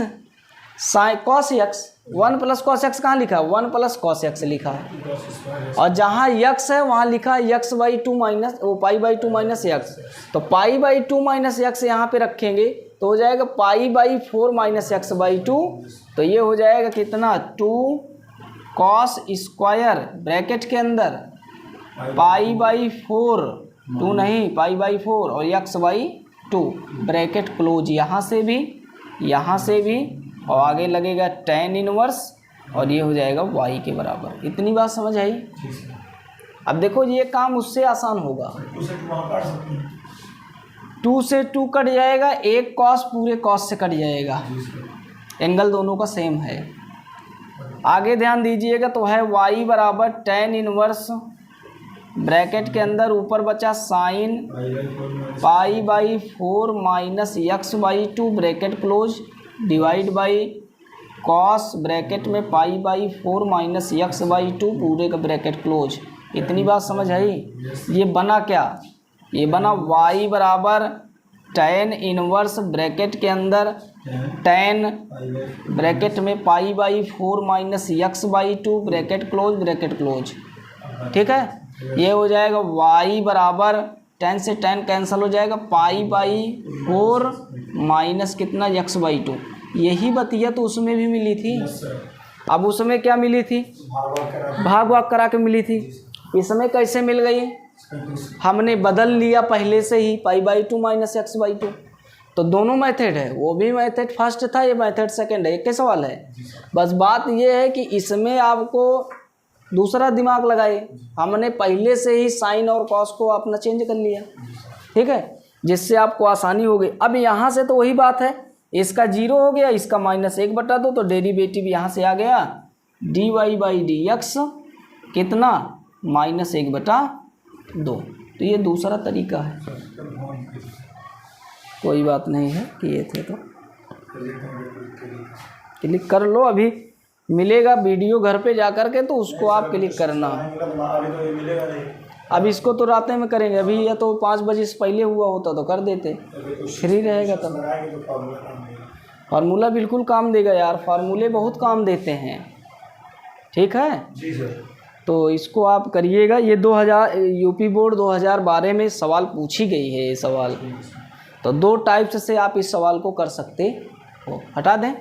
cos x, 1 plus cos x कहाँ लिखा है, 1 प्लस कॉस एक्स लिखा है, और जहाँ x है वहाँ लिखा है x/2 माइनस वो π/2 माइनस एक्स, तो π/2 माइनस एक्स यहाँ पे रखेंगे तो हो जाएगा π/4 माइनस x/2, तो ये हो जाएगा कितना 2 कॉस स्क्वायर ब्रैकेट के अंदर π/4, 2 नहीं π/4 और x/2 ब्रैकेट क्लोज, यहाँ से भी और आगे लगेगा tan इनवर्स और ये हो जाएगा y के बराबर। इतनी बात समझ आई। अब देखो ये काम उससे आसान होगा, 2 से 2 कट जाएगा, एक कॉस पूरे कॉस से कट जाएगा, एंगल दोनों का सेम है। आगे ध्यान दीजिएगा तो है y बराबर tan इनवर्स ब्रैकेट के अंदर ऊपर बचा sine π/4 minus x/2 bracket close divide by cos bracket में π/4 माइनस x/2 पूरे का ब्रैकेट क्लोज। इतनी बात समझ आई। ये बना क्या, ये बना y बराबर tan इनवर्स ब्रैकेट के अंदर tan ब्रैकेट में π/4 माइनस x/2 ब्रैकेट क्लोज, ठीक है। ये हो जाएगा y बराबर tan से tan कैंसिल हो जाएगा, π/4 माइनस कितना x/2। यही बतिया तो उसमें भी मिली थी। अब उसमें क्या मिली थी, भाग करा के मिली थी, इसमें कैसे मिल गई, हमने बदल लिया पहले से ही π/2 माइनस x/2। तो दोनों मेथड है, वो भी मेथड फर्स्ट था, ये मेथड सेकंड है, एक ही सवाल है। बस बात ये है कि इसमें आपको दूसरा दिमाग लगाए, हमने पहले से ही साइन और कॉस को अपना चेंज कर लिया, ठीक है, जिससे आपको आसानी हो गई। अब यहाँ से तो वही बात है, इसका 0 हो गया, इसका -1/2, तो डेरिवेटिव यहाँ से आ गया dy/dx कितना -1/2। तो ये दूसरा तरीका है, कोई बात नहीं है, किए थे तो क्लिक कर लो। अभी मिलेगा वीडियो घर पे जा कर के, तो उसको आप क्लिक करना। अब इसको तो रात में करेंगे, अभी या तो 5 बजे से पहले हुआ होता तो कर देते, फ्री रहेगा तब। फार्मूला बिल्कुल काम देगा यार, फार्मूले बहुत काम देते हैं, ठीक है जी सर। तो इसको आप करिएगा। ये 2000 यूपी बोर्ड 2012 में सवाल पूछी गई है, ये सवाल तो 2 टाइप्स से आप इस सवाल को कर सकते हो। हटा दें,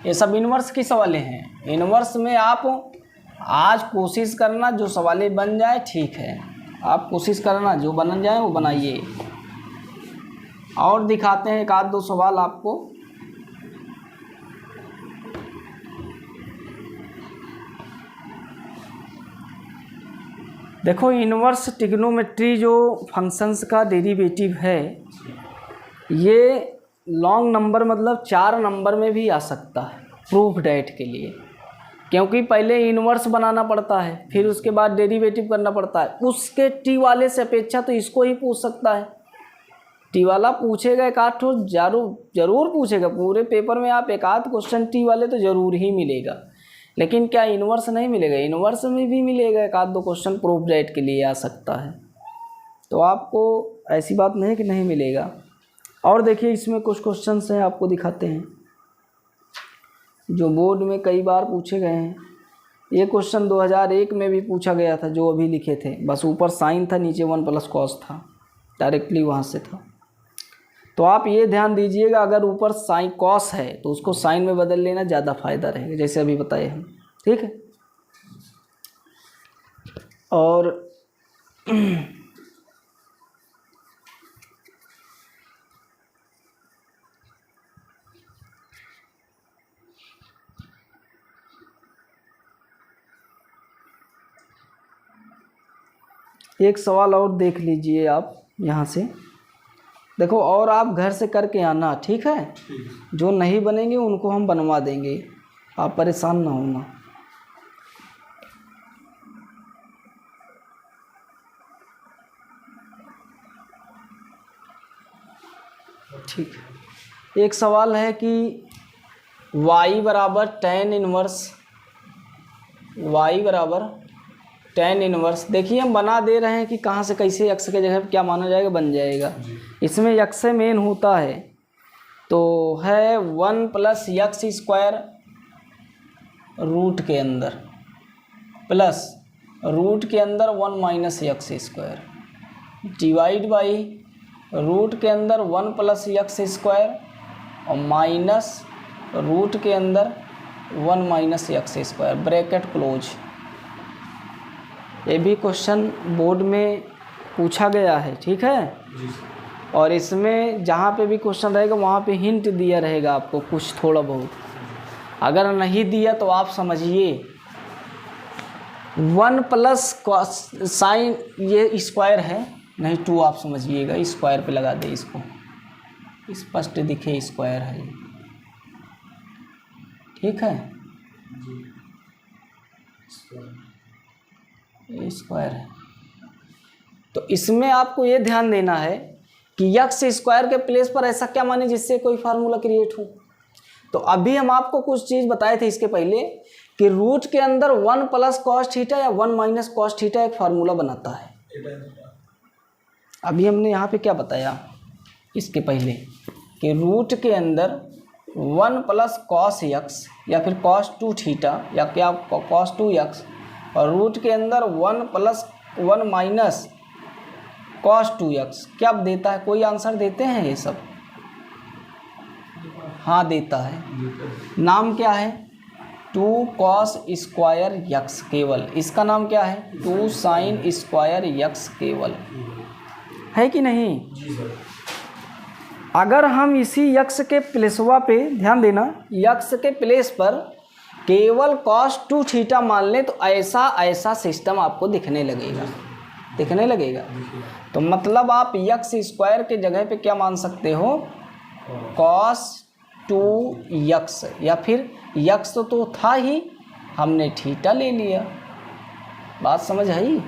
ये सब इन्वर्स की सवालें हैं। इन्वर्स में आप आज कोशिश करना जो सवालें बन जाए, ठीक है, आप कोशिश करना जो बन जाए वो बनाइए। और दिखाते हैं 1-2 सवाल आपको। देखो इन्वर्स ट्रिग्नोमेट्री जो फंक्शंस का डेरिवेटिव है ये लॉन्ग नंबर मतलब 4 नंबर में भी आ सकता है प्रूफ डेट के लिए, क्योंकि पहले इन्वर्स बनाना पड़ता है फिर उसके बाद डेरिवेटिव करना पड़ता है। उसके टी वाले से अपेक्षा तो इसको ही पूछ सकता है। टी वाला पूछेगा एक आध ठो जरूर पूछेगा, पूरे पेपर में आप एक आध क्वेश्चन टी वाले तो ज़रूर ही मिलेगा, लेकिन क्या इन्वर्स नहीं मिलेगा? इन्वर्स में भी मिलेगा, एक आध दो क्वेश्चन प्रूफ डेट के लिए आ सकता है। तो आपको ऐसी बात नहीं कि नहीं मिलेगा। और देखिए इसमें कुछ क्वेश्चंस हैं, आपको दिखाते हैं जो बोर्ड में कई बार पूछे गए हैं। ये क्वेश्चन 2001 में भी पूछा गया था जो अभी लिखे थे, बस ऊपर साइन था नीचे 1 + cos था, डायरेक्टली वहाँ से था। तो आप ये ध्यान दीजिएगा अगर ऊपर साइन कॉस है तो उसको साइन में बदल लेना ज़्यादा फायदा रहेगा, जैसे अभी बताए हम। ठीक है। और एक सवाल और देख लीजिए आप यहाँ से, देखो और आप घर से करके आना, ठीक है? जो नहीं बनेंगे उनको हम बनवा देंगे, आप परेशान ना होना। ठीक है। एक सवाल है कि y बराबर tan इनवर्स, देखिए हम बना दे रहे हैं कि कहाँ से कैसे x के जगह क्या माना जाएगा, बन जाएगा। इसमें x से मेन होता है तो है 1 + x² रूट के अंदर प्लस रूट के अंदर 1 - x² डिवाइड बाई रूट के अंदर 1 + x² और माइनस रूट के अंदर 1 - x², ब्रैकेट क्लोज। ये भी क्वेश्चन बोर्ड में पूछा गया है, ठीक है? और इसमें जहाँ पे भी क्वेश्चन रहेगा वहाँ पे हिंट दिया रहेगा आपको कुछ थोड़ा बहुत। अगर नहीं दिया तो आप समझिए 1 + cos साइन ये स्क्वायर है, नहीं 2 आप समझिएगा, स्क्वायर पे लगा दे इसको, स्पष्ट दिखे स्क्वायर है, ठीक है? ये स्क्वायर है। तो इसमें आपको ये ध्यान देना है कि x² के प्लेस पर ऐसा क्या माने जिससे कोई फार्मूला क्रिएट हो। तो अभी हम आपको कुछ चीज़ बताए थे इसके पहले कि रूट के अंदर 1 + cos थीटा या 1 - cos थीटा एक फार्मूला बनाता है। अभी हमने यहाँ पे क्या बताया इसके पहले कि रूट के अंदर 1 + cos x या फिर cos 2 थीटा या क्या cos 2x और रूट के अंदर 1 + 1 - cos 2x क्या देता है? कोई आंसर देते हैं ये सब? हाँ देता है। नाम क्या है? 2 cos स्क्वायर x केवल, इसका नाम क्या है? 2 sin स्क्वायर x केवल, है कि नहीं? अगर हम इसी x के प्लेसवा पे ध्यान देना, x के प्लेस पर केवल cos 2 थीटा मान लें तो ऐसा सिस्टम आपको दिखने लगेगा। तो मतलब आप x² के जगह पे क्या मान सकते हो? cos 2x, या फिर x तो था ही, हमने थीटा ले लिया। बात समझ आई?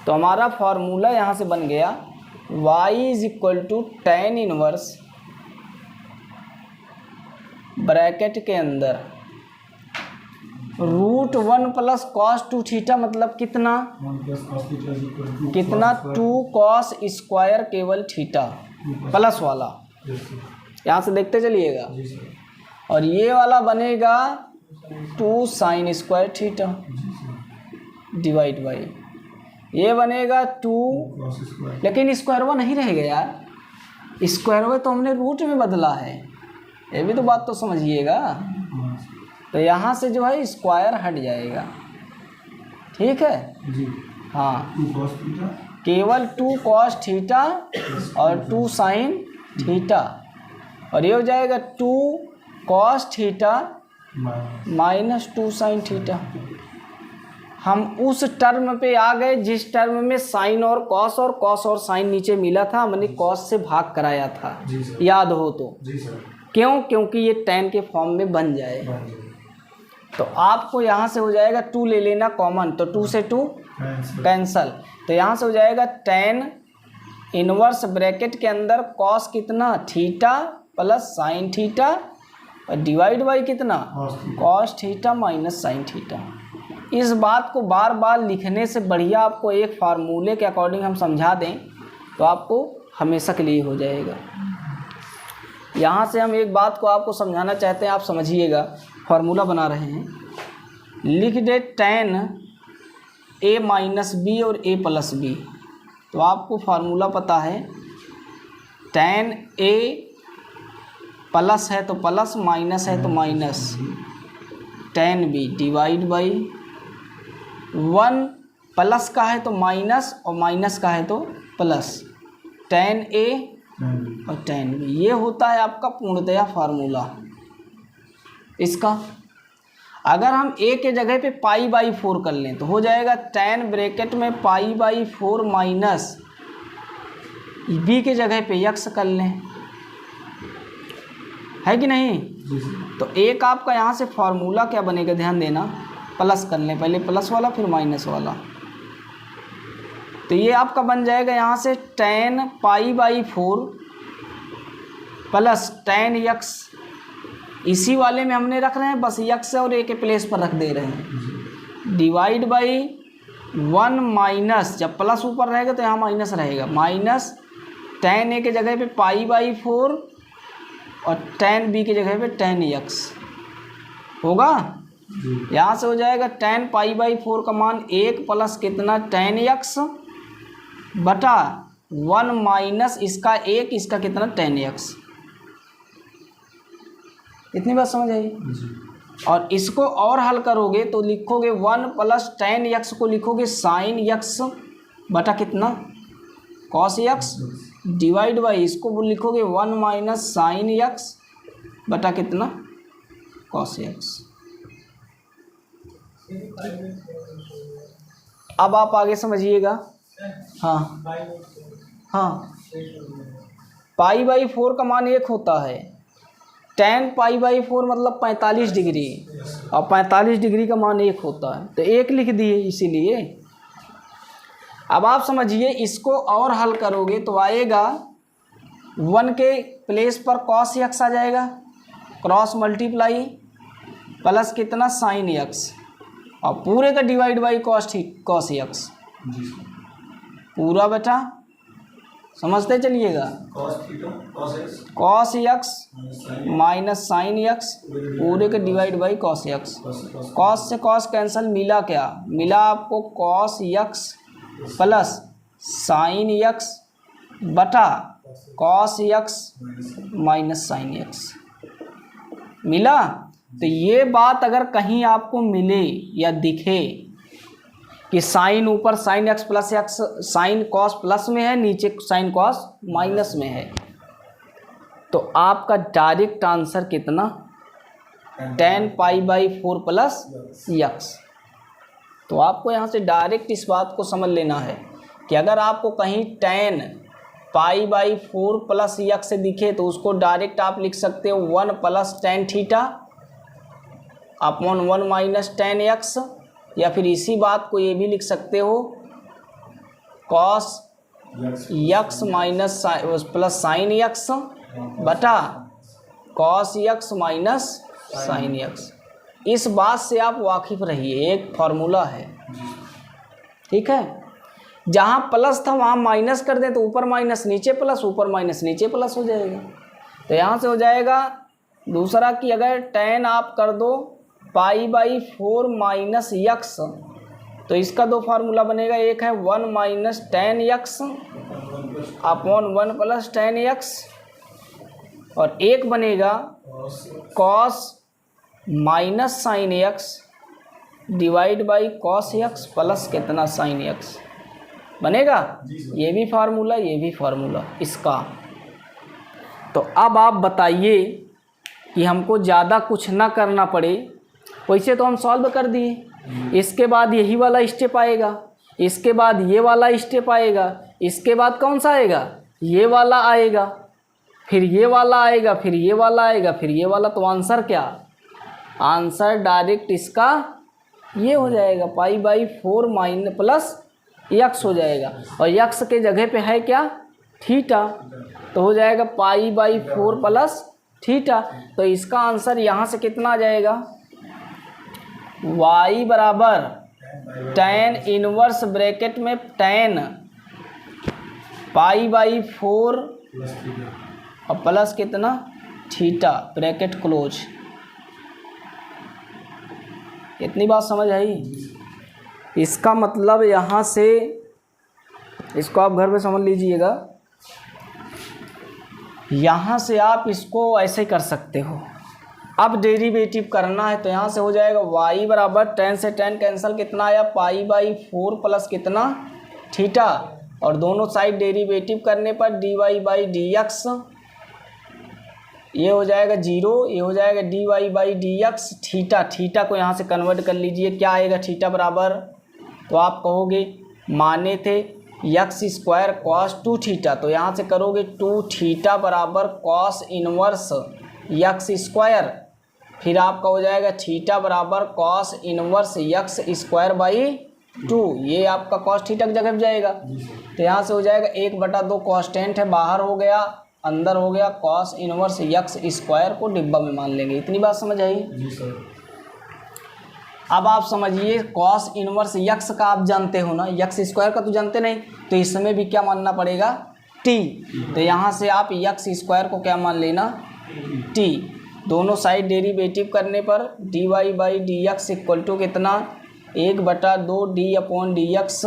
तो हमारा फॉर्मूला यहाँ से बन गया y = tan इनवर्स ब्रैकेट के अंदर रूट 1 + cos 2 थीटा मतलब कितना 2 cos स्क्वायर केवल थीटा प्लस वाला, यहाँ से देखते चलिएगा। और ये वाला बनेगा 2 sin square theta divide by ये बनेगा 2, लेकिन स्क्वायरवा नहीं रहेगा यार, स्क्वायरवा तो हमने रूट में बदला है, ये भी तो बात तो समझिएगा। तो यहाँ से जो है स्क्वायर हट जाएगा, ठीक है जी? हाँ, केवल 2 cos थीटा और 2 sin थीटा, और ये हो जाएगा 2 cos थीटा - 2 sin थीटा। हम उस टर्म पे आ गए जिस टर्म में साइन और कॉस और साइन नीचे मिला था, हमने कॉस से भाग कराया था, याद हो तो। जी सर। क्यों? क्योंकि ये tan के फॉर्म में बन जाए। तो आपको यहाँ से हो जाएगा 2 ले लेना कॉमन, तो 2 से 2 कैंसल, तो यहाँ से हो जाएगा tan इनवर्स ब्रैकेट के अंदर कॉस कितना थीटा प्लस साइन थीटा और डिवाइड बाई कितना cos theta minus sine theta. इस बात को बार बार लिखने से बढ़िया आपको एक फार्मूले के अकॉर्डिंग हम समझा दें तो आपको हमेशा के लिए हो जाएगा। यहाँ से हम एक बात को आपको समझाना चाहते हैं, आप समझिएगा। फार्मूला बना रहे हैं, लिख दे tan a माइनस बी और a प्लस बी। तो आपको फार्मूला पता है, tan a प्लस है तो प्लस, माइनस है तो minus, tan b divide by 1 plus का है तो माइनस और माइनस का है तो प्लस, tan a और tan b। ये होता है आपका पूर्णतया फार्मूला इसका। अगर हम a के जगह पे π/4 कर लें तो हो जाएगा tan ब्रैकेट में π/4 माइनस b के जगह पे x कर लें, है कि नहीं? तो एक आपका यहाँ से फार्मूला क्या बनेगा, ध्यान देना, प्लस कर लें, पहले प्लस वाला फिर माइनस वाला। तो ये आपका बन जाएगा यहाँ से tan π/4 प्लस tan x, इसी वाले में हमने रख रहे हैं, बस x और a के प्लेस पर रख दे रहे हैं, डिवाइड बाई 1 माइनस, जब प्लस ऊपर रहेगा तो यहाँ माइनस रहेगा, माइनस tan a के जगह पे π/4 और tan b के जगह पे tan x होगा। यहाँ से हो जाएगा tan π/4 का मान 1 प्लस कितना tan x बटा 1 माइनस इसका 1, इसका कितना tan x। इतनी बात समझ आई? और इसको और हल करोगे तो लिखोगे 1 प्लस tan x को लिखोगे sin x बटा कितना cos x डिवाइड बाई इसको लिखोगे 1 माइनस sin x बटा कितना cos x। अब आप आगे समझिएगा। हाँ हाँ, π/4 का मान 1 होता है, tan π/4 मतलब 45 डिग्री, और 45 डिग्री का मान 1 होता है, तो 1 लिख दिए इसीलिए। अब आप समझिए, इसको और हल करोगे तो आएगा 1 के प्लेस पर cos x आ जाएगा, क्रॉस मल्टीप्लाई प्लस कितना sin x, और पूरे का डिवाइड बाई cos x, पूरा बेटा समझते चलिएगा, cos x minus sin x पूरे के divide by cos x। cos से cos कैंसिल, मिला क्या? मिला आपको cos x plus sin x बटा cos x minus sin x मिला। तो ये बात अगर कहीं आपको मिले या दिखे कि साइन ऊपर sin x plus x, sine cos plus में है, नीचे sin cos माइनस में है, तो आपका डायरेक्ट आंसर कितना tan π/4 प्लस x। तो आपको यहाँ से डायरेक्ट इस बात को समझ लेना है कि अगर आपको कहीं tan π/4 प्लस x से दिखे तो उसको डायरेक्ट आप लिख सकते हो 1 plus tan theta upon 1 minus tan x, या फिर इसी बात को ये भी लिख सकते हो cos x minus plus sin x बटा cos x minus sin x। इस बात से आप वाकिफ रहिए, एक फार्मूला है, ठीक है। जहाँ प्लस था वहाँ माइनस कर दें तो ऊपर माइनस नीचे प्लस, ऊपर माइनस नीचे प्लस हो जाएगा। तो यहाँ से हो जाएगा दूसरा कि अगर tan आप कर दो π/4 माइनस x, तो इसका दो फार्मूला बनेगा, एक है 1 minus tan x upon 1 plus tan x, और एक बनेगा cos minus sin x divide by cos x plus कितना sin x बनेगा। ये भी फार्मूला, ये भी फार्मूला इसका। तो अब आप बताइए कि हमको ज़्यादा कुछ ना करना पड़े, वैसे तो हम सॉल्व कर दिए, इसके बाद यही वाला स्टेप आएगा, इसके बाद ये वाला स्टेप आएगा, इसके बाद कौन सा आएगा, ये वाला आएगा, फिर ये वाला आएगा, फिर ये वाला आएगा, फिर ये वाला। तो आंसर क्या, आंसर डायरेक्ट इसका ये हो जाएगा, π/4 माइनस प्लस यक्स हो जाएगा, और यक्स के जगह पे है क्या, थीटा, तो हो जाएगा π/4 प्लस थीटा। तो इसका आंसर यहाँ से कितना आ जाएगा, y बराबर tan इनवर्स ब्रैकेट में tan π/4 और प्लस कितना, थीटा, ब्रैकेट क्लोज। इतनी बात समझ आई। इसका मतलब यहाँ से, इसको आप घर पे समझ लीजिएगा, यहाँ से आप इसको ऐसे कर सकते हो। अब डेरिवेटिव करना है तो यहाँ से हो जाएगा y बराबर tan से tan कैंसिल, कितना आया π/4 प्लस कितना, थीटा, और दोनों साइड डेरिवेटिव करने पर dy/dx, ये हो जाएगा 0, ये हो जाएगा dy/dx। थीटा, थीटा को यहाँ से कन्वर्ट कर लीजिए, क्या आएगा थीटा बराबर, तो आप कहोगे माने थे x² cos 2 थीटा, तो यहाँ से करोगे 2 थीटा बराबर cos इनवर्स x², फिर आपका हो जाएगा थीटा बराबर cos इनवर्स x²/2, ये आपका cos थीटा की जगह पे जाएगा। तो यहाँ से हो जाएगा 1/2 कांस्टेंट है, बाहर हो गया, अंदर हो गया, cos इनवर्स x² को डिब्बा में मान लेंगे। इतनी बात समझ आई। जी सर। अब आप समझिए cos इनवर्स x का आप जानते हो ना, x² का तो जानते नहीं, तो इसमें भी क्या मानना पड़ेगा, t। तो यहाँ से आप x² को क्या मान लेना, t। दोनों साइड डेरिवेटिव करने पर dy/dx इक्वल टू कितना, 1/2 d/dx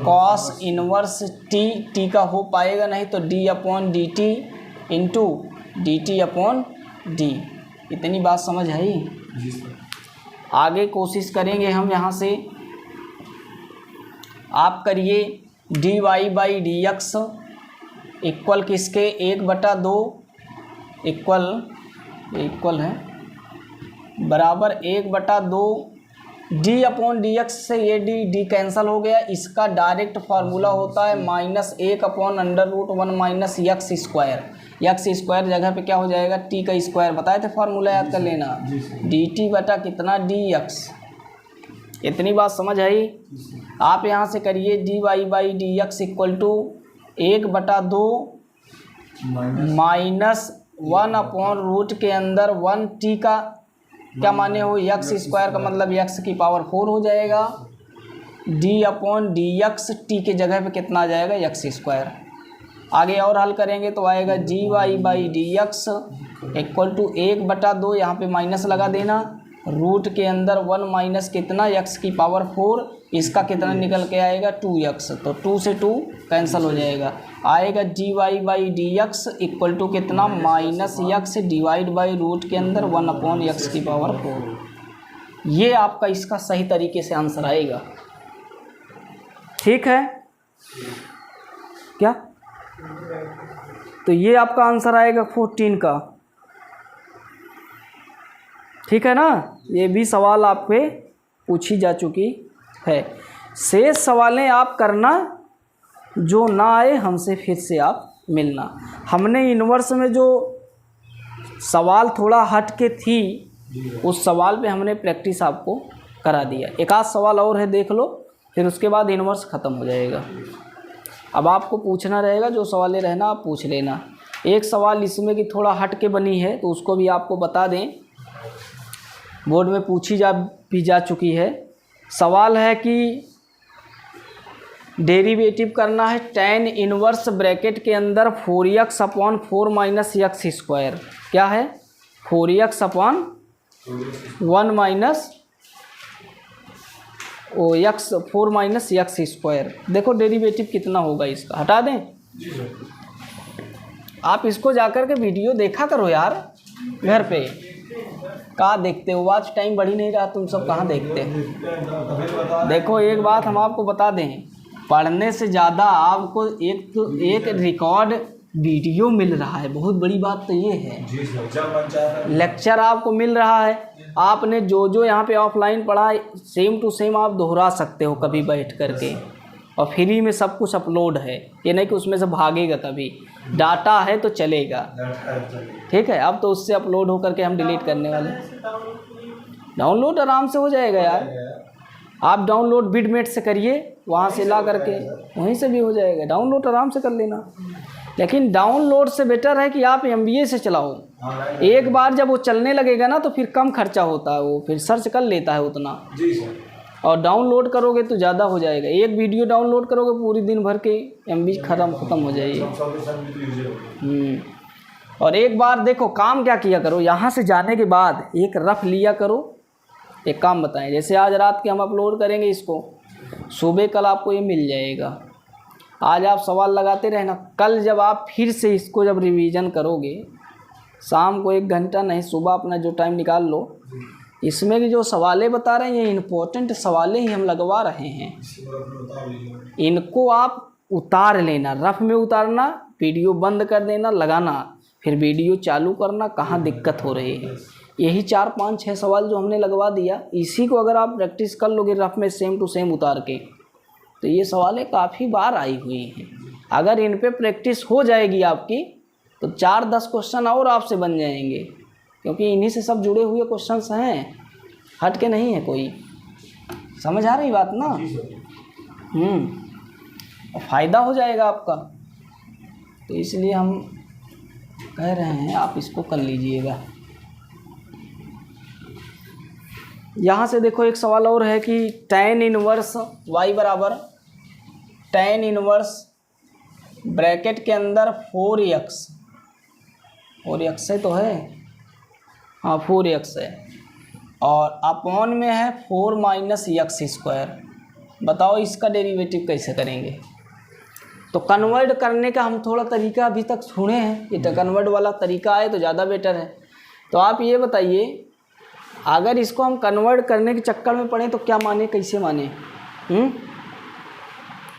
cos इनवर्स t का हो पाएगा नहीं तो d/dt इंटू dt/d। इतनी बात समझ आई। जी सर। आगे कोशिश करेंगे हम, यहाँ से आप करिए dy/dx इक्वल किसके, 1/2 इक्वल है बराबर 1/2 d/dx से ये d कैंसिल हो गया। इसका डायरेक्ट फार्मूला होता है -1/√1 - x²। जगह पे क्या हो जाएगा, t का स्क्वायर, बताए थे फार्मूला, याद कर लेना, dt बटा कितना dx। इतनी बात समझ आई। आप यहाँ से करिए dy/dx इक्वल टू 1/2 -1/रूट के अंदर 1t का क्या माने हो, x² का मतलब x की पावर 4 हो जाएगा, d/dx t के जगह पे कितना आ जाएगा, x²। आगे और हल करेंगे तो आएगा dy/dx इक्वल टू 1/2, यहाँ पे माइनस लगा देना, रूट के अंदर 1 माइनस कितना, x की पावर 4, इसका कितना निकल के आएगा 2x, तो 2 से 2 कैंसिल हो जाएगा, आएगा dy/dx इक्वल टू कितना, -x डिवाइड बाई रूट के अंदर 1/x की पावर 4। ये आपका इसका सही तरीके से आंसर आएगा। ठीक है क्या, तो ये आपका आंसर आएगा 14 का। ठीक है ना, ये भी सवाल आप पे पूछी जा चुकी है। शेष सवालें आप करना, जो ना आए हमसे फिर से आप मिलना। हमने इनवर्स में जो सवाल थोड़ा हट के थी, उस सवाल पे हमने प्रैक्टिस आपको करा दिया। एक आध सवाल और है, देख लो, फिर उसके बाद इनवर्स ख़त्म हो जाएगा। अब आपको पूछना रहेगा, जो सवालें रहना आप पूछ लेना। एक सवाल इसमें कि थोड़ा हट के बनी है, तो उसको भी आपको बता दें, बोर्ड में पूछी जा चुकी है। सवाल है कि डेरिवेटिव करना है tan इनवर्स ब्रैकेट के अंदर 4x/4 - x²। क्या है, 4x/1 - x4 - x²। देखो डेरिवेटिव कितना होगा इसका, हटा दें। आप इसको जाकर के वीडियो देखा करो यार, घर पे कहाँ देखते हो, वॉच टाइम बढ़ ही नहीं रहा, तुम सब कहाँ देखते हो। देखो एक बात हम आपको बता दें, पढ़ने से ज़्यादा आपको एक रिकॉर्ड वीडियो मिल रहा है, बहुत बड़ी बात तो ये है। जी सर, जब मन चाहता है। लेक्चर आपको मिल रहा है, आपने जो जो यहाँ पे ऑफलाइन पढ़ा है सेम टू सेम आप दोहरा सकते हो कभी बैठ करके, और फ्री में सब कुछ अपलोड है, ये नहीं कि उसमें से भागेगा कभी, डाटा है तो चलेगा। ठीक है, अब तो उससे अपलोड होकर के हम डिलीट करने वाले। डाउनलोड आराम से हो जाएगा यार, आप डाउनलोड बिटमेट से करिए, वहाँ से ला करके वहीं से भी हो जाएगा, डाउनलोड आराम से कर लेना। लेकिन डाउनलोड से बेटर है कि आप MBA से चलाओ। एक बार जब वो चलने लगेगा ना तो फिर कम खर्चा होता है, वो फिर सर्च कर लेता है उतना। जी सर। और डाउनलोड करोगे तो ज़्यादा हो जाएगा, एक वीडियो डाउनलोड करोगे पूरी दिन भर के MB ख़त्म हो जाएगी। और एक बार देखो काम क्या किया करो, यहाँ से जाने के बाद एक रफ लिया करो। एक काम बताएं, जैसे आज रात के हम अपलोड करेंगे इसको, सुबह कल आपको ये मिल जाएगा। आज आप सवाल लगाते रहना, कल जब आप फिर से इसको जब रिवीजन करोगे, शाम को 1 घंटा नहीं, सुबह अपना जो टाइम निकाल लो, इसमें भी जो सवालें बता रहे हैं ये इम्पोर्टेंट सवालें ही हम लगवा रहे हैं, इनको आप उतार लेना, रफ में उतारना, वीडियो बंद कर देना, लगाना, फिर वीडियो चालू करना, कहाँ दिक्कत हो रही है। यही 4 5 6 सवाल जो हमने लगवा दिया, इसी को अगर आप प्रैक्टिस कर लोगे रफ में सेम टू सेम उतार के, तो ये सवालें काफ़ी बार आई हुई हैं। अगर इन पे प्रैक्टिस हो जाएगी आपकी तो 4-10 क्वेश्चन और आपसे बन जाएंगे, क्योंकि इन्हीं से सब जुड़े हुए क्वेश्चंस हैं, हट के नहीं है कोई। समझ आ रही बात ना? फ़ायदा हो जाएगा आपका, तो इसलिए हम कह रहे हैं आप इसको कर लीजिएगा। यहाँ से देखो एक सवाल और है कि tan इनवर्स y बराबर tan इनवर्स ब्रैकेट के अंदर 4x है तो है, हाँ 4x है, और अपॉन में है 4 माइनस एक्स स्क्वायर। बताओ इसका डेरिवेटिव कैसे करेंगे। तो कन्वर्ट करने का हम थोड़ा तरीका अभी तक सुने हैं, ये तो कन्वर्ट वाला तरीका आए तो ज़्यादा बेटर है। तो आप ये बताइए, अगर इसको हम कन्वर्ट करने के चक्कर में पड़े तो क्या माने, कैसे माने?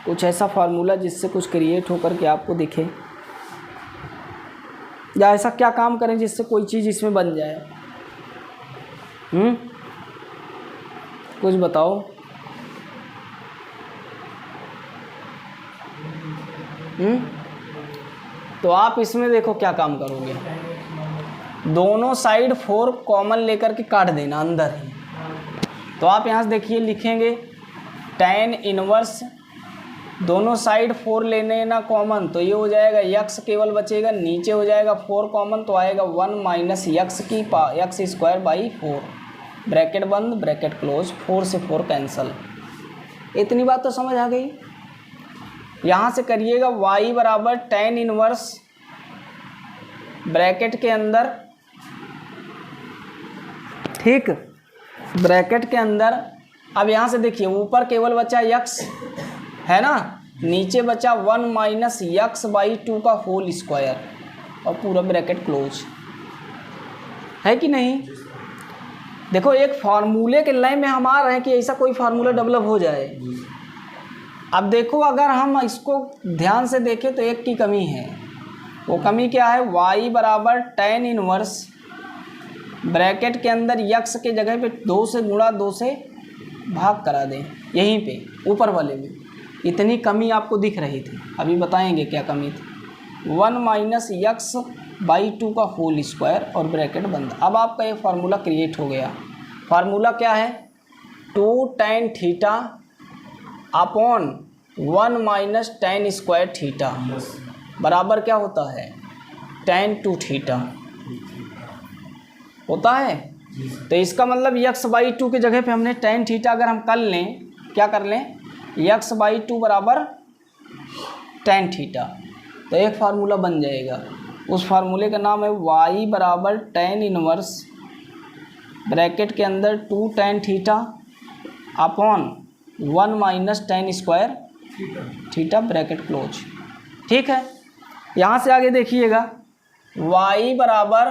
कुछ ऐसा फार्मूला जिससे कुछ क्रिएट होकर के आपको दिखे, या ऐसा क्या काम करें जिससे कोई चीज़ इसमें बन जाए? कुछ बताओ। तो आप इसमें देखो क्या काम करोगे, दोनों साइड 4 कॉमन लेकर के काट देना अंदर ही। तो आप यहाँ से देखिए लिखेंगे tan इनवर्स, दोनों साइड 4 लेने ना कॉमन, तो ये हो जाएगा x केवल बचेगा, नीचे हो जाएगा 4 कॉमन, तो आएगा 1 minus x square by 4, bracket बंद ब्रैकेट क्लोज, 4 से 4 कैंसल। इतनी बात तो समझ आ गई। यहाँ से करिएगा y बराबर tan इनवर्स ब्रैकेट के अंदर, ठीक, ब्रैकेट के अंदर। अब यहाँ से देखिए ऊपर केवल बचा x है ना, नीचे बचा 1 माइनस एक्स बाई 2 का होल स्क्वायर, और पूरा ब्रैकेट क्लोज है कि नहीं। देखो एक फार्मूले के लाइन में हम आ रहे हैं कि ऐसा कोई फार्मूला डेवलप हो जाए। अब देखो अगर हम इसको ध्यान से देखें तो एक की कमी है, वो कमी क्या है, y बराबर tan इनवर्स ब्रैकेट के अंदर x के जगह पे 2 से गुणा 2 से भाग करा दें, यहीं पे ऊपर वाले में इतनी कमी आपको दिख रही थी, अभी बताएंगे क्या कमी थी। 1 माइनस एक्स बाई 2 का होल स्क्वायर और ब्रैकेट बंद। अब आपका ये फार्मूला क्रिएट हो गया। फार्मूला क्या है, 2 tan theta upon 1 minus tan square theta बराबर क्या होता है, tan 2 थीटा होता है। तो इसका मतलब x बाई 2 की जगह पे हमने tan थीटा अगर हम कर लें, क्या कर लें, x बाई 2 बराबर tan थीटा, तो एक फार्मूला बन जाएगा। उस फार्मूले का नाम है y बराबर tan इनवर्स ब्रैकेट के अंदर 2 tan theta upon 1 minus tan square theta bracket close. ठीक है, यहाँ से आगे देखिएगा y बराबर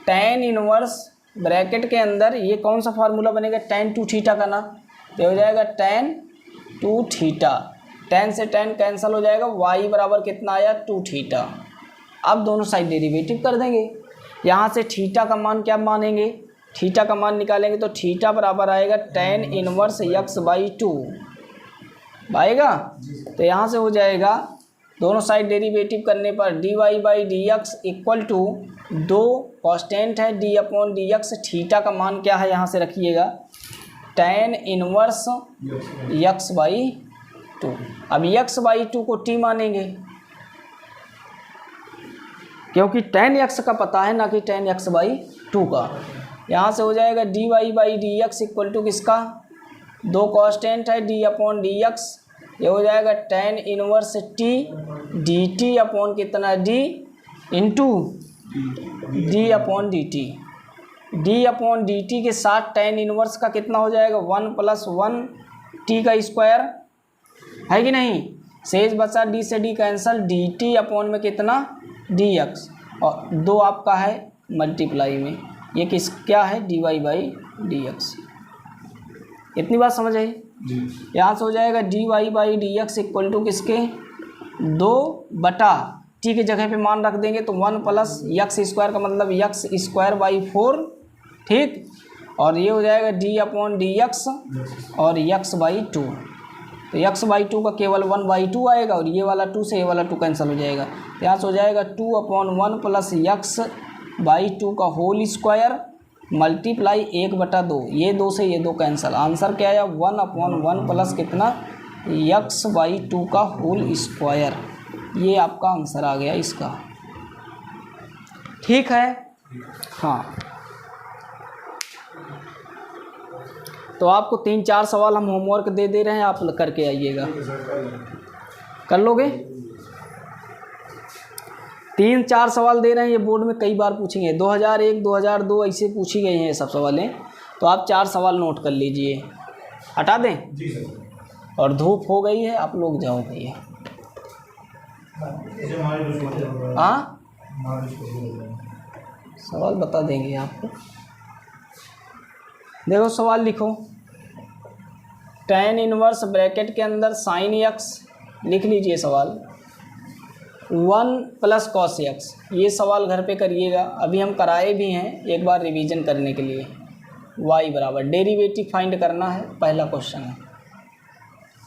tan इनवर्स ब्रैकेट के अंदर ये कौन सा फार्मूला बनेगा, tan 2 थीटा का ना, तो हो जाएगा tan 2 थीटा tan से tan कैंसिल हो जाएगा, y बराबर कितना आया 2 थीटा। अब दोनों साइड डेरिवेटिव कर देंगे। यहाँ से थीटा का मान क्या मानेंगे, थीटा का मान निकालेंगे तो थीटा बराबर आएगा tan इनवर्स x/2 आएगा। तो यहाँ से हो जाएगा दोनों साइड डेरिवेटिव करने पर dy/dx इक्वल टू 2 कांस्टेंट है d/dx, थीटा का मान क्या है यहाँ से रखिएगा tan इनवर्स x/2। अब x/2 को t मानेंगे क्योंकि tan x का पता है ना कि tan x/2 का। यहाँ से हो जाएगा dy/dx इक्वल टू किसका, 2 कांस्टेंट है d/dx, ये हो जाएगा tan inverse t dt upon कितना d इंटू d/dt। d/dt के साथ tan इनवर्स का कितना हो जाएगा 1 + 1 t का स्क्वायर है कि नहीं, शेष बचा d से d कैंसल, dt अपॉन में कितना dx, और 2 आपका है मल्टीप्लाई में, ये किस क्या है dy/dx। इतनी बात समझ आई। यहाँ से हो जाएगा dy/dx इक्वल टू किसके 2 बटा t के जगह पे मान रख देंगे तो 1 + x² का मतलब x²/4, ठीक, और ये हो जाएगा d/dx और x/2, तो x/2 का केवल 1/2 आएगा और ये वाला 2 से ये वाला 2 कैंसिल हो जाएगा। तो यहाँ से हो जाएगा 2/1 + x/2 का होल स्क्वायर मल्टीप्लाई 1/2, ये 2 से ये 2 कैंसिल, आंसर क्या आया 1/1 प्लस कितना x/2 का होल स्क्वायर, ये आपका आंसर आ गया इसका, ठीक है। हाँ, तो आपको 3-4 सवाल हम होमवर्क दे रहे हैं, आप करके आइएगा, कर लोगे। 3-4 सवाल दे रहे हैं, ये बोर्ड में कई बार पूछेंगे, 2001 2002 ऐसे पूछी गई हैं ये सब सवालें, तो आप 4 सवाल नोट कर लीजिए। हटा दें जी सर। और धूप हो गई है, आप लोग जाओ भैया। हाँ, सवाल बता देंगे आपको। देखो सवाल लिखो, tan इनवर्स ब्रैकेट के अंदर sin x लिख लीजिए सवाल, 1 + cos x, ये सवाल घर पे करिएगा, अभी हम कराए भी हैं, एक बार रिवीजन करने के लिए। y बराबर डेरिवेटिव फाइंड करना है, पहला क्वेश्चन है।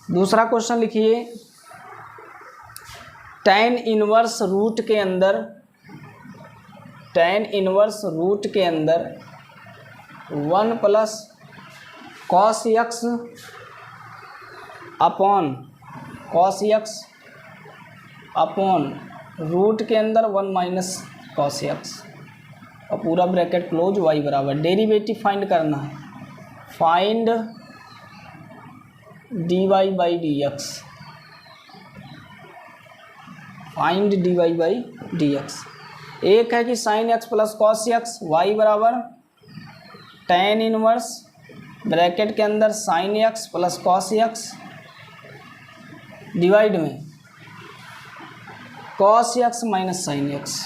दूसरा क्वेश्चन लिखिए, tan इनवर्स रूट के अंदर, tan इनवर्स रूट के अंदर 1 + cos x upon cos x upon root के अंदर 1 - cos x और पूरा ब्रैकेट क्लोज, y बराबर डेरिवेटिव फाइंड करना है, फाइंड dy/dx, फाइंड dy/dx। एक है कि sin x + cos x, y बराबर tan इनवर्स ब्रैकेट के अंदर sin x + cos x divide में cos x - sin x।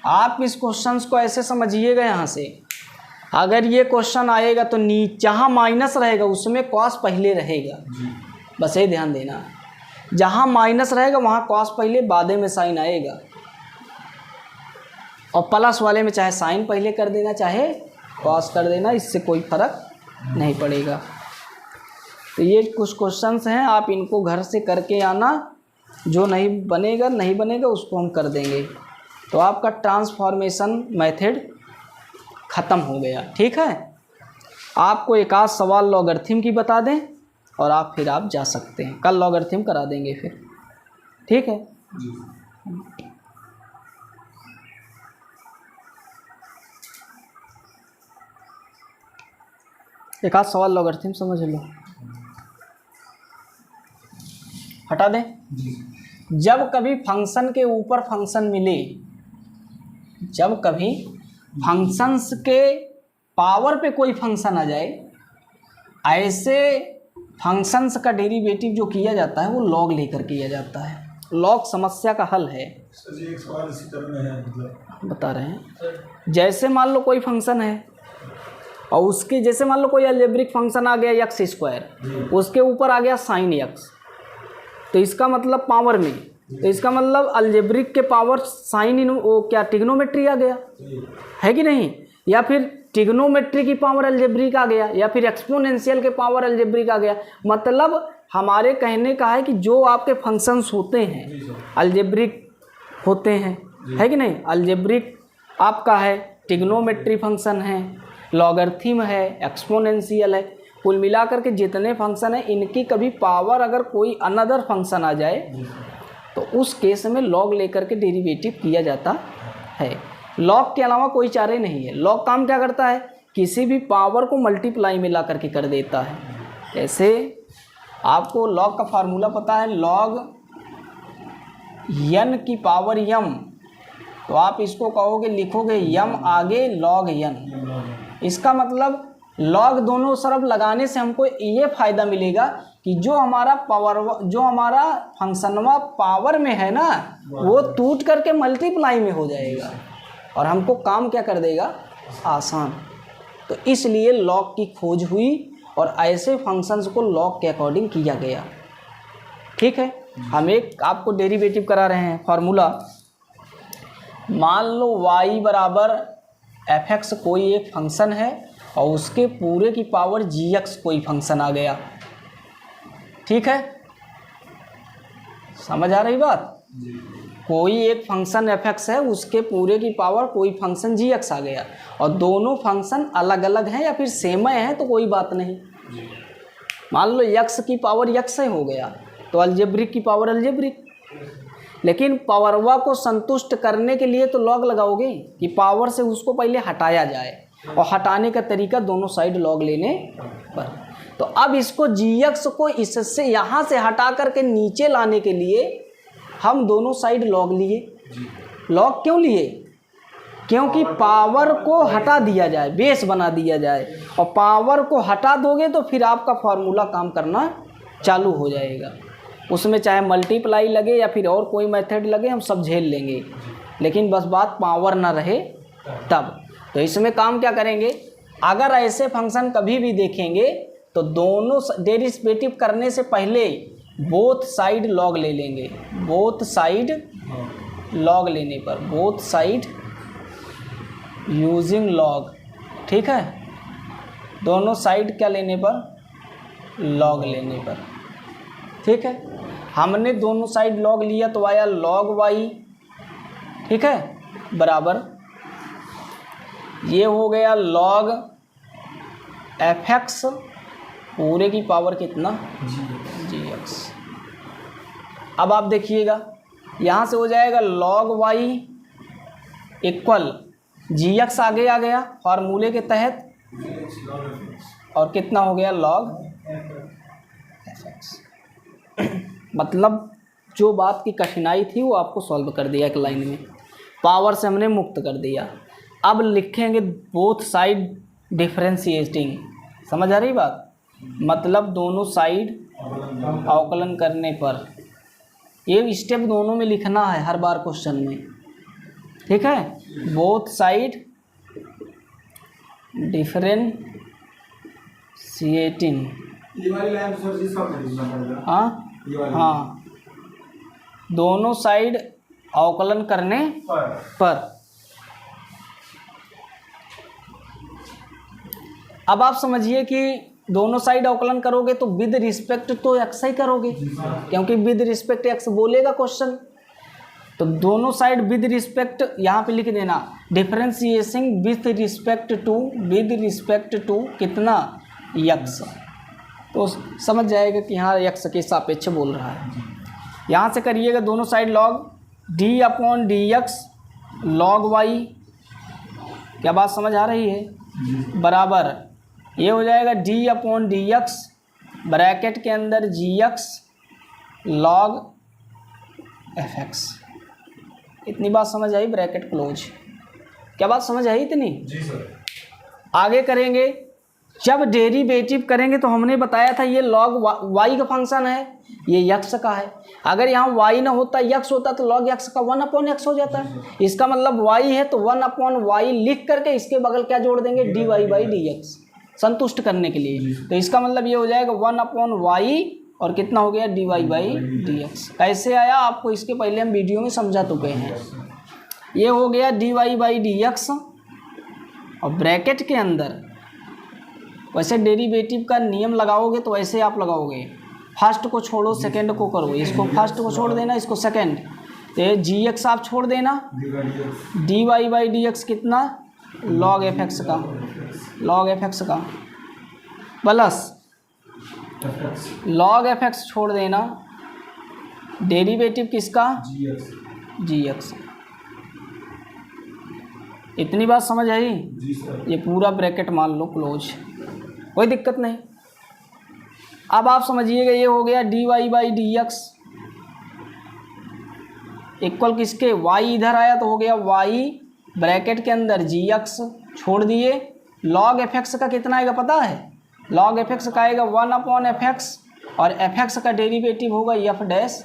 आप इस क्वेश्चंस को ऐसे समझिएगा, यहाँ से अगर ये क्वेश्चन आएगा तो जहाँ माइनस रहेगा उसमें cos पहले रहेगा, बस ये ध्यान देना, जहाँ माइनस रहेगा वहाँ cos पहले, बाद में साइन आएगा, और प्लस वाले में चाहे साइन पहले कर देना चाहे cos कर देना, इससे कोई फर्क नहीं पड़ेगा। तो ये कुछ क्वेश्चंस हैं, आप इनको घर से करके आना, जो नहीं बनेगा उसको हम कर देंगे। तो आपका ट्रांसफॉर्मेशन मेथड ख़त्म हो गया, ठीक है। आपको एक आध सवाल लॉगरिथम की बता दें और फिर आप जा सकते हैं, कल लॉगरिथम करा देंगे फिर, ठीक है। एक आध सवाल लॉगरिथम समझ लो, हटा दें। जब कभी फंक्शन के ऊपर फंक्शन मिले, जब कभी फंक्शंस के पावर पे कोई फंक्शन आ जाए, ऐसे फंक्शंस का डेरिवेटिव जो किया जाता है वो लॉग लेकर किया जाता है। लॉग समस्या का हल है। सर जी एक सवाल इसी तरह में है, मतलब बता रहे हैं, जैसे मान लो कोई फंक्शन है और उसके जैसे मान लो कोई अलजेब्रिक फंक्शन आ गया एक्स स्क्वायर, उसके ऊपर आ गया साइन एक्स, तो इसका मतलब पावर में, तो इसका मतलब अलजेब्रिक के पावर साइन वो क्या ट्रिग्नोमेट्री आ गया है कि नहीं, या फिर ट्रिग्नोमेट्री की पावर अलजेब्रिक आ गया, या फिर एक्सपोनेंशियल के पावर अलजेब्रिक आ गया। मतलब हमारे कहने का है कि जो आपके फंक्शंस होते हैं अलजेब्रिक होते हैं, है कि नहीं। अलजेब्रिक आपका है, ट्रिग्नोमेट्री फंक्शन है, लॉगरिथम है, एक्सपोनेंशियल है, कुल मिलाकर के जितने फंक्शन हैं इनकी कभी पावर अगर कोई अनदर फंक्शन आ जाए तो उस केस में लॉग लेकर के डेरिवेटिव किया जाता है। लॉग के अलावा कोई चारे नहीं है। लॉग काम क्या करता है, किसी भी पावर को मल्टीप्लाई में ला करके कर देता है। जैसे आपको लॉग का फार्मूला पता है, लॉग n की पावर m, तो आप इसको कहोगे लिखोगे m आगे लॉग n। इसका मतलब लॉग दोनों तरफ लगाने से हमको ये फ़ायदा मिलेगा कि जो हमारा फंक्शनवा पावर में है ना, वो टूट करके मल्टीप्लाई में हो जाएगा और हमको काम क्या कर देगा, आसान। तो इसलिए लॉग की खोज हुई और ऐसे फंक्शंस को लॉग के अकॉर्डिंग किया गया। ठीक है, हम एक आपको डेरिवेटिव करा रहे हैं फार्मूला। मान लो y बराबर fx कोई एक फंक्शन है और उसके पूरे की पावर gx कोई फंक्शन आ गया। ठीक है, समझ आ रही बात। कोई एक फंक्शन fx है, उसके पूरे की पावर कोई फंक्शन gx आ गया और दोनों फंक्शन अलग अलग हैं या फिर सेम हैं तो कोई बात नहीं। मान लो x की पावर x है हो गया तो अलजेब्रिक की पावर अलजेब्रिक, लेकिन पावरवा को संतुष्ट करने के लिए तो लॉग लगाओगे कि पावर से उसको पहले हटाया जाए, और हटाने का तरीका दोनों साइड लॉग लेने पर। तो अब इसको gx को इससे यहाँ से हटा करके नीचे लाने के लिए हम दोनों साइड लॉग लिए। लॉग क्यों लिए, क्योंकि पावर को हटा दिया जाए, बेस बना दिया जाए, और पावर को हटा दोगे तो फिर आपका फार्मूला काम करना चालू हो जाएगा। उसमें चाहे मल्टीप्लाई लगे या फिर और कोई मेथड लगे, हम सब झेल लेंगे, लेकिन बस बात पावर ना रहे तब। तो इसमें काम क्या करेंगे, अगर ऐसे फंक्शन कभी भी देखेंगे तो दोनों डेरिवेटिव करने से पहले बोथ साइड लॉग ले लेंगे। बोथ साइड लॉग लेने पर, बोथ साइड यूजिंग लॉग, ठीक है, दोनों साइड क्या लेने पर, लॉग लेने पर। ठीक है, हमने दोनों साइड लॉग लिया तो आया लॉग y, ठीक है, बराबर ये हो गया लॉग fx पूरे की पावर कितना, gx। अब आप देखिएगा यहाँ से हो जाएगा log y इक्वल gx आगे आ गया फार्मूले के तहत, और कितना हो गया log fx। मतलब जो बात की कठिनाई थी वो आपको सॉल्व कर दिया एक लाइन में, पावर से हमने मुक्त कर दिया। अब लिखेंगे बोथ साइड डिफरेंशिएटिंग, समझ आ रही बात, मतलब दोनों साइड अवकलन करने पर। ये स्टेप दोनों में लिखना है हर बार क्वेश्चन में, ठीक है। बोथ साइड डिफरेंशिएटिंग, हाँ, दोनों साइड अवकलन करने पर। अब आप समझिए कि दोनों साइड अवकलन करोगे तो विद रिस्पेक्ट तो एक्स ही करोगे, क्योंकि विद रिस्पेक्ट एक्स बोलेगा क्वेश्चन। तो दोनों साइड विद रिस्पेक्ट यहाँ पे लिख देना, डिफरेंशिएशन विद रिस्पेक्ट टू कितना, एक्स। तो समझ जाएगा कि यहाँ एक्स के सापेक्ष बोल रहा है। यहाँ से करिएगा दोनों side log d/dx log y, क्या बात समझ आ रही है, बराबर ये हो जाएगा d/dx ब्रैकेट के अंदर gx log fx। इतनी बात समझ आई, ब्रैकेट क्लोज। क्या बात समझ आई इतनी? जी सर। आगे करेंगे जब डेरिवेटिव करेंगे तो हमने बताया था ये log y का फंक्शन है, ये x का है। अगर यहाँ y ना होता x होता तो log x का 1/x हो जाता है। इसका मतलब y है तो 1/y लिख करके इसके बगल क्या जोड़ देंगे, dy/dx, संतुष्ट करने के लिए। तो इसका मतलब ये हो जाएगा 1/y और कितना हो गया, dy/dx। कैसे आया आपको इसके पहले हम वीडियो में समझा चुके हैं। ये हो गया dy/dx और ब्रैकेट के अंदर वैसे डेरिवेटिव का नियम लगाओगे तो ऐसे आप लगाओगे, फर्स्ट को छोड़ो सेकंड को करो, इसको फर्स्ट को छोड़ देना, इसको सेकंड, तो ये gx आप छोड़ देना, dy/dx कितना, log fx का प्लस log fx छोड़ देना, डेरिवेटिव किसका, gx। इतनी बात समझ आई। ये पूरा ब्रैकेट मान लो क्लोज, कोई दिक्कत नहीं। अब आप समझिएगा ये हो गया dy/dx इक्वल किसके, y इधर आया तो हो गया y ब्रैकेट के अंदर gx छोड़ दिए, log fx का कितना आएगा पता है, log fx का आएगा 1/fx और fx का डेरिवेटिव होगा f'(x)।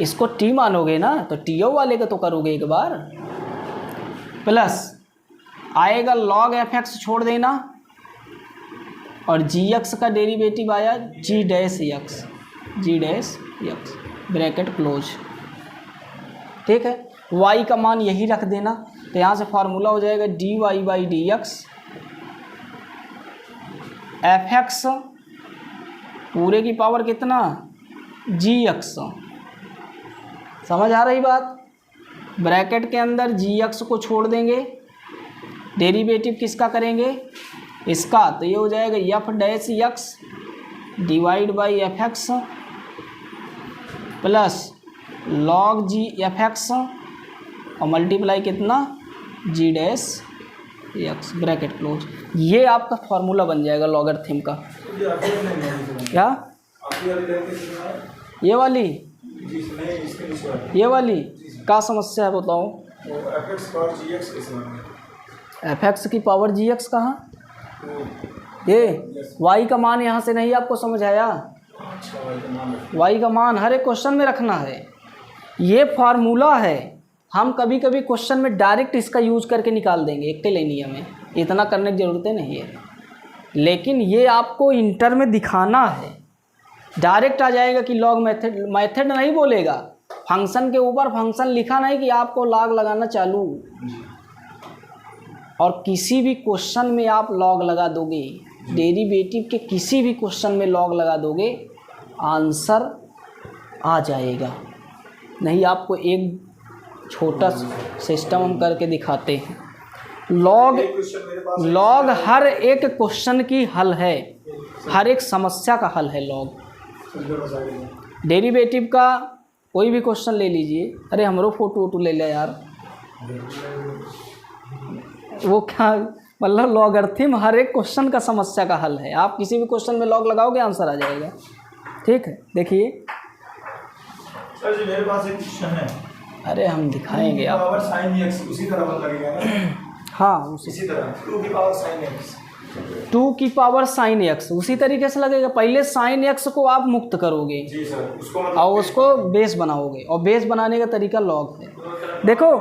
इसको t मानोगे ना तो to वाले का तो करोगे एक बार, प्लस आएगा log fx छोड़ देना और gx का डेरिवेटिव आया g'(x), ब्रैकेट क्लोज। ठीक है, y का मान यही रख देना, तो यहाँ से फार्मूला हो जाएगा dy/dx fx पूरे की पावर कितना, gx। समझ आ रही बात। ब्रैकेट के अंदर gx को छोड़ देंगे, डेरिवेटिव किसका करेंगे, इसका, तो ये हो जाएगा f'(x) divide by fx plus log g(fx) और मल्टीप्लाई कितना, g'(x), ब्रैकेट क्लोज। ये आपका फॉर्मूला बन जाएगा लॉगरिथम का। क्या ये वाली क्या समस्या है बताओ, fx की पावर gx कहाँ, ये y का मान यहाँ से नहीं आपको समझ आया, y का मान हर एक क्वेश्चन में रखना है। ये फार्मूला है, हम कभी कभी क्वेश्चन में डायरेक्ट इसका यूज़ करके निकाल देंगे, एक के लिए नियम है, इतना करने की ज़रूरत नहीं है। लेकिन ये आपको इंटर में दिखाना है, डायरेक्ट आ जाएगा कि लॉग मेथड नहीं बोलेगा, फंक्शन के ऊपर फंक्शन लिखा नहीं कि आपको लॉग लगाना चालू। और किसी भी क्वेश्चन में आप लॉग लगा दोगे, डेरिवेटिव के किसी भी क्वेश्चन में लॉग लगा दोगे, आंसर आ जाएगा। नहीं आपको एक छोटा सिस्टम हम करके दिखाते हैं। लॉग हर एक क्वेश्चन की हल है, हर एक समस्या का हल है लॉग। डेरिवेटिव का कोई भी क्वेश्चन ले लीजिए, अरे हमरो फोटो ले लिया यार, वो क्या मतलब लॉगरिथम हर एक क्वेश्चन का समस्या का हल है। आप किसी भी क्वेश्चन में लॉग लगाओगे आंसर आ जाएगा। ठीक है, देखिए सर जी मेरे पास एक क्वेश्चन है। अरे हम दिखाएंगे आप, पावर sin x उसी तरह लगेगा ना, हाँ इसी तरह 2 की पावर sin x, 2 की पावर sin x उसी तरीके से लगेगा। पहले sin x को आप मुक्त करोगे जी सर, उसको और उसको बेस बनाओगे, और बेस बनाने का तरीका लॉग है। देखो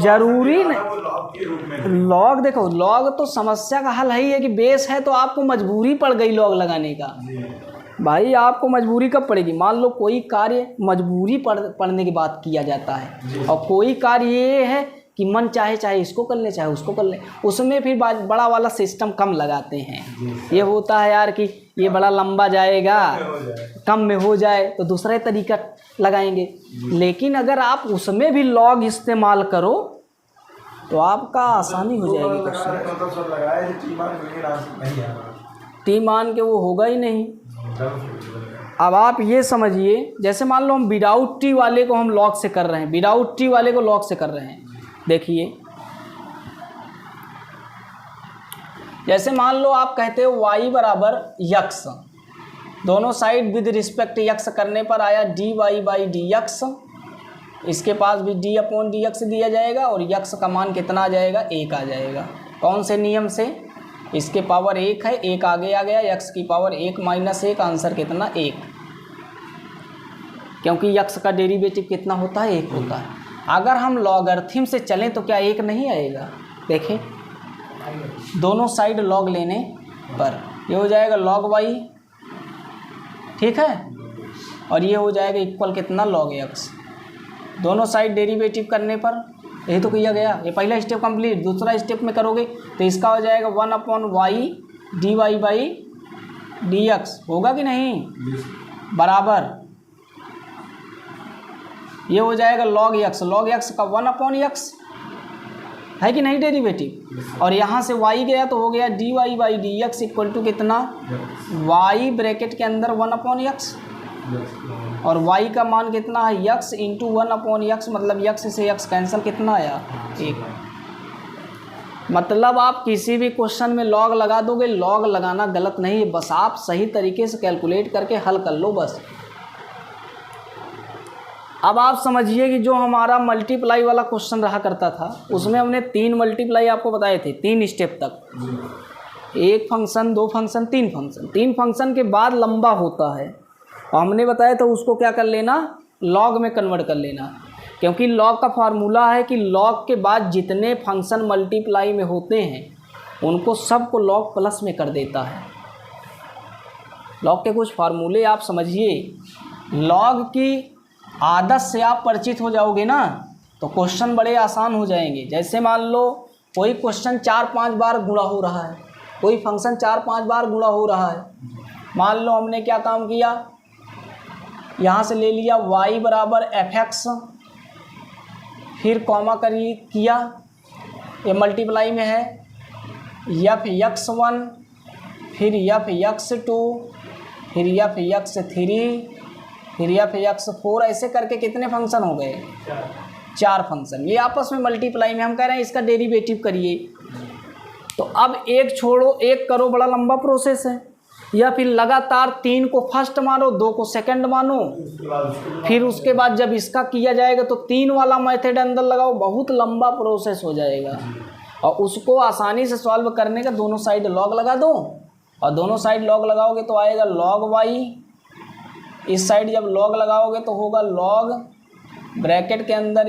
जरूरी नहीं लॉग, देखो लॉग तो समस्या का हल ही है कि बेस है, तो आपको मजबूरी पड़ गई लॉग लगाने का। भाई आपको मजबूरी कब पड़ेगी, मान लो कोई कार्य मजबूरी पड़ने की बात किया जाता है, और कोई कार्य ये है कि मन चाहे इसको कर ले चाहे उसको कर ले, उसमें फिर बड़ा वाला सिस्टम कम लगाते हैं। ये होता है यार कि ये बड़ा लंबा जाएगा, कम में हो जाए तो दूसरा तरीका लगाएंगे। लेकिन अगर आप उसमें भी लॉग इस्तेमाल करो तो आपका आसानी हो जाएगी। टी मान के वो होगा ही नहीं। अब आप ये समझिए, जैसे मान लो हम विदाउट टी वाले को हम लॉग से कर रहे हैं, विदाउट टी वाले को लॉग से कर रहे हैं। देखिए जैसे मान लो आप कहते हो y बराबर x, दोनों साइड विद रिस्पेक्ट x करने पर आया dy/dx, इसके पास भी d/dx दिया जाएगा और x का मान कितना आ जाएगा, 1 आ जाएगा। कौन से नियम से, इसके पावर 1 है, 1 आगे आ गया, x की पावर 1 माइनस 1, आंसर कितना 1, क्योंकि x का डेरिवेटिव कितना होता है 1 होता है। अगर हम लॉगरिथम से चलें तो क्या 1 नहीं आएगा? देखें दोनों साइड लॉग लेने पर ये हो जाएगा log y, ठीक है, और ये हो जाएगा इक्वल कितना log x। दोनों साइड डेरिवेटिव करने पर यही तो किया गया, ये पहला स्टेप कंप्लीट। दूसरा स्टेप में करोगे तो इसका हो जाएगा 1/y dy/dx, होगा कि नहीं? बराबर ये हो जाएगा log x का 1/x है कि नहीं डेरिवेटिव, और यहाँ से y गया तो हो गया dy/dx इक्वल टू कितना, y ब्रैकेट के अंदर 1/x, और y का मान कितना है x इंटू 1/x, मतलब x से x कैंसिल, कितना आया 1। मतलब आप किसी भी क्वेश्चन में लॉग लगा दोगे, लॉग लगाना गलत नहीं है, बस आप सही तरीके से कैलकुलेट करके हल कर लो बस। अब आप समझिए कि जो हमारा मल्टीप्लाई वाला क्वेश्चन रहा करता था उसमें हमने 3 मल्टीप्लाई आपको बताए थे, 3 स्टेप तक, 1 फंक्शन, 2 फंक्शन, 3 फंक्शन। 3 फंक्शन के बाद लंबा होता है और हमने बताया था उसको क्या कर लेना, लॉग में कन्वर्ट कर लेना, क्योंकि लॉग का फार्मूला है कि लॉग के बाद जितने फंक्शन मल्टीप्लाई में होते हैं उनको सबको लॉग प्लस में कर देता है। लॉग के कुछ फार्मूले आप समझिए, लॉग की आदत से आप परिचित हो जाओगे ना तो क्वेश्चन बड़े आसान हो जाएंगे। जैसे मान लो कोई क्वेश्चन 4-5 बार गुणा हो रहा है, कोई फंक्शन 4-5 बार गुणा हो रहा है, मान लो हमने क्या काम किया, यहाँ से ले लिया y बराबर fx, फिर कॉमा किया, ये मल्टीप्लाई में है, f(x1), फिर f(x2), फिर f(x3), फिर f(x4), ऐसे करके कितने फंक्शन हो गए, 4 फंक्शन। ये आपस में मल्टीप्लाई में हम कह रहे हैं इसका डेरिवेटिव करिए। तो अब एक छोड़ो एक करो, बड़ा लंबा प्रोसेस है, या फिर लगातार 3 को फर्स्ट मानो, 2 को सेकंड मानो, फिर उसके बाद जब इसका किया जाएगा तो 3 वाला मेथड अंदर लगाओ, बहुत लंबा प्रोसेस हो जाएगा। और उसको आसानी से सॉल्व करने का दोनों साइड लॉग लगा दो, और दोनों साइड लॉग लगाओगे तो आएगा log y, इस साइड जब लॉग लगाओगे तो होगा log ब्रैकेट के अंदर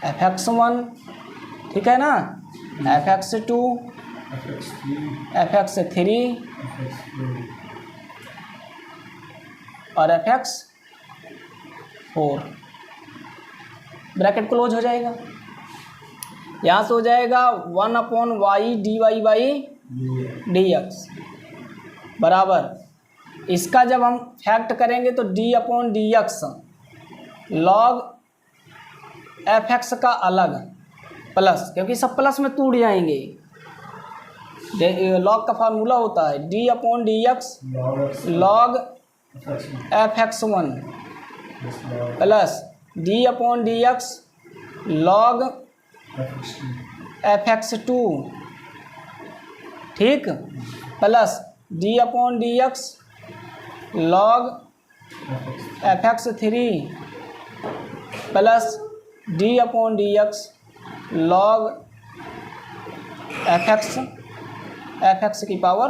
fx1, ठीक है ना, fx2, fx3 और fx4, ब्रैकेट क्लोज हो जाएगा। यहाँ से हो जाएगा 1/y dy/dx बराबर, इसका जब हम फैक्ट करेंगे तो d/dx log fx का अलग प्लस, क्योंकि सब प्लस में टूट जाएंगे, लॉग का फार्मूला होता है d/dx log fx1 plus d/dx log fx2, ठीक, plus d/dx log fx3 plus d/dx log fx की पावर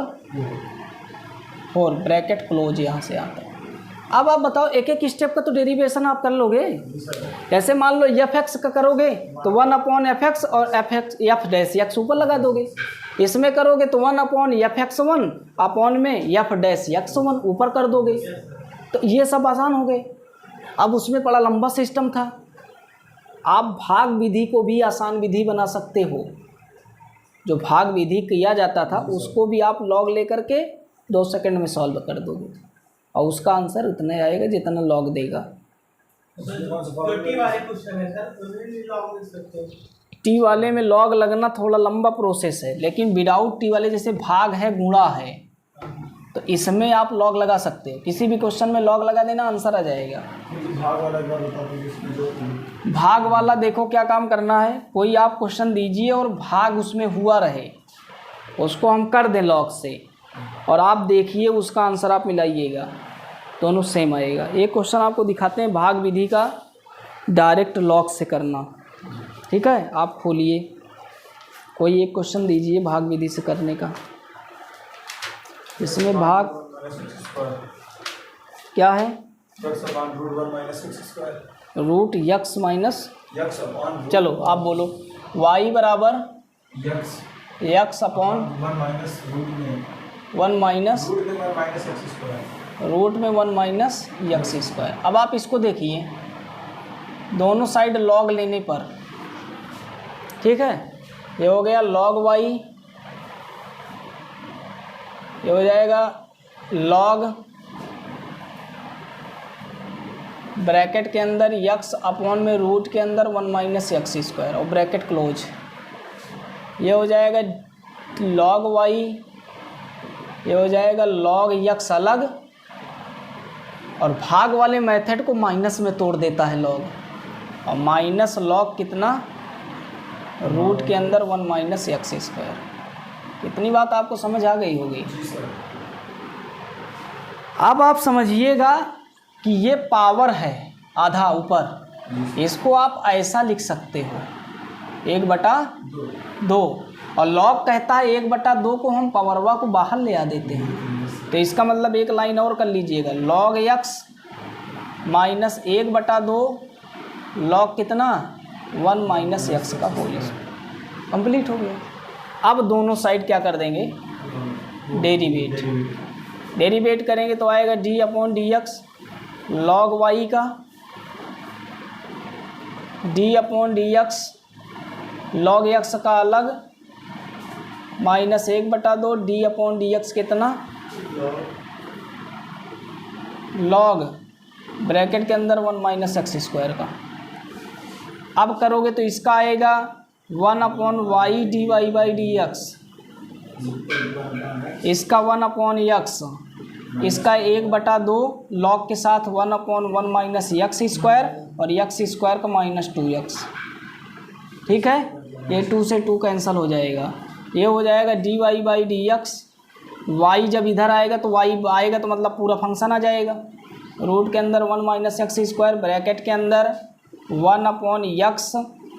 4, ब्रैकेट क्लोज यहाँ से आता है। अब आप बताओ एक एक स्टेप का तो डेरिवेशन आप कर लोगे। जैसे मान लो fx का करोगे तो 1/fx और f'(x) ऊपर लगा दोगे, इसमें करोगे तो 1/fx1 अपॉन में f'(x1) ऊपर कर दोगे, तो ये सब आसान हो गए। अब उसमें बड़ा लंबा सिस्टम था, आप भाग विधि को भी आसान विधि बना सकते हो। जो भाग विधि किया जाता था उसको भी आप लॉग लेकर के 2 सेकंड में सॉल्व कर दोगे और उसका आंसर उतना आएगा जितना लॉग देगा। टी वाले में लॉग लगना थोड़ा लंबा प्रोसेस है, लेकिन विदाउट टी वाले जैसे भाग है गुणा है तो इसमें आप लॉग लगा सकते हो। किसी भी क्वेश्चन में लॉग लगा देना आंसर आ जाएगा। भाग वाला देखो क्या काम करना है, कोई आप क्वेश्चन दीजिए और भाग उसमें हुआ रहे, उसको हम कर दें लॉग से और आप देखिए उसका आंसर आप मिलाइएगा, दोनों सेम आएगा। एक क्वेश्चन आपको दिखाते हैं भाग विधि का डायरेक्ट लॉग से करना, ठीक है। आप खोलिए कोई एक क्वेश्चन दीजिए भाग विधि से करने का, इसमें भाग क्या है, रूट यक्स माइनस, चलो आप बोलो, y बराबर यक्स अपॉन 1 माइनस रूट में 1 माइनस यक्स स्क्वायर। अब आप इसको देखिए दोनों साइड लॉग लेने पर, ठीक है, ये हो गया log y, ये हो जाएगा log ब्रैकेट के अंदर यक्स अपॉन में रूट के अंदर 1 माइनस यक्स स्क्वायर और ब्रैकेट क्लोज, ये हो जाएगा log y, ये हो जाएगा log यक्स अलग, और भाग वाले मेथड को माइनस में तोड़ देता है log, और माइनस log कितना, रूट के अंदर 1 माइनस यक्स स्क्वायर। इतनी बात आपको समझ आ गई होगी। अब आप समझिएगा कि ये पावर है आधा ऊपर, इसको आप ऐसा लिख सकते हो 1/2, और log कहता है 1/2 को हम पावरवा को बाहर ले आ देते हैं, तो इसका मतलब एक लाइन और कर लीजिएगा, log x माइनस 1/2 log कितना 1 माइनस यक्स का होल स्क्वायर। कंप्लीट हो गया। अब दोनों साइड क्या कर देंगे, डेरिवेट करेंगे तो आएगा d upon D x log y का d upon D x log x का अलग minus 1/2 d upon D x कितना log ब्रैकेट के अंदर 1 माइनस एक्स स्क्वायर का। अब करोगे तो इसका आएगा 1 upon Y D Y by D X, इसका 1 अपॉन यक्स, इसका 1/2 log के साथ 1 अपॉन 1 माइनस यक्स स्क्वायर, और यक्स स्क्वायर का माइनस 2x, ठीक है, ये 2 से 2 कैंसिल हो जाएगा, ये हो जाएगा D Y by D X. Y जब इधर आएगा तो वाई आएगा तो मतलब पूरा फंक्शन आ जाएगा, रूट के अंदर 1 माइनस एक्स स्क्वायर, ब्रैकेट के अंदर 1 upon x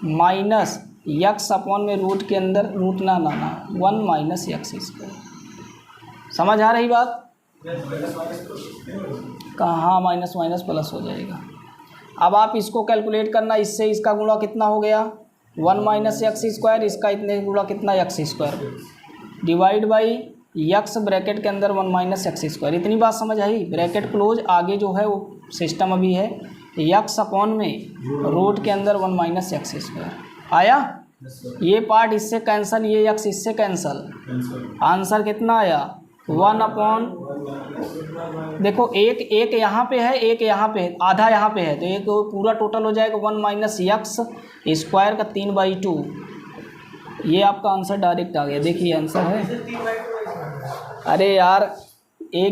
minus x upon में रूट के अंदर रूट ना लाना 1 माइनस यक्स स्क्वायर। समझ आ रही बात? कहाँ माइनस माइनस प्लस हो जाएगा। अब आप इसको कैलकुलेट करना, इससे इसका गुणा कितना हो गया 1 माइनस एक्स स्क्वायर, इसका इतने गुणा कितना x square, divide by x bracket के अंदर 1 माइनस एक्स स्क्वायर। इतनी बात समझ आई? ब्रैकेट क्लोज, आगे जो है वो सिस्टम अभी है यक्स अपॉन में रूट के अंदर 1 माइनस एक्स स्क्वायर। आया? ये पार्ट इससे कैंसिल, ये यक्स इससे कैंसिल, आंसर कितना आया 1 अपॉन, देखो एक यहाँ पे है, एक यहाँ पे है, आधा यहाँ पे है, तो एक पूरा टोटल हो जाएगा 1 माइनस यक्स स्क्वायर का 3/2। ये आपका आंसर डायरेक्ट आ गया। देखिए आंसर है, अरे यार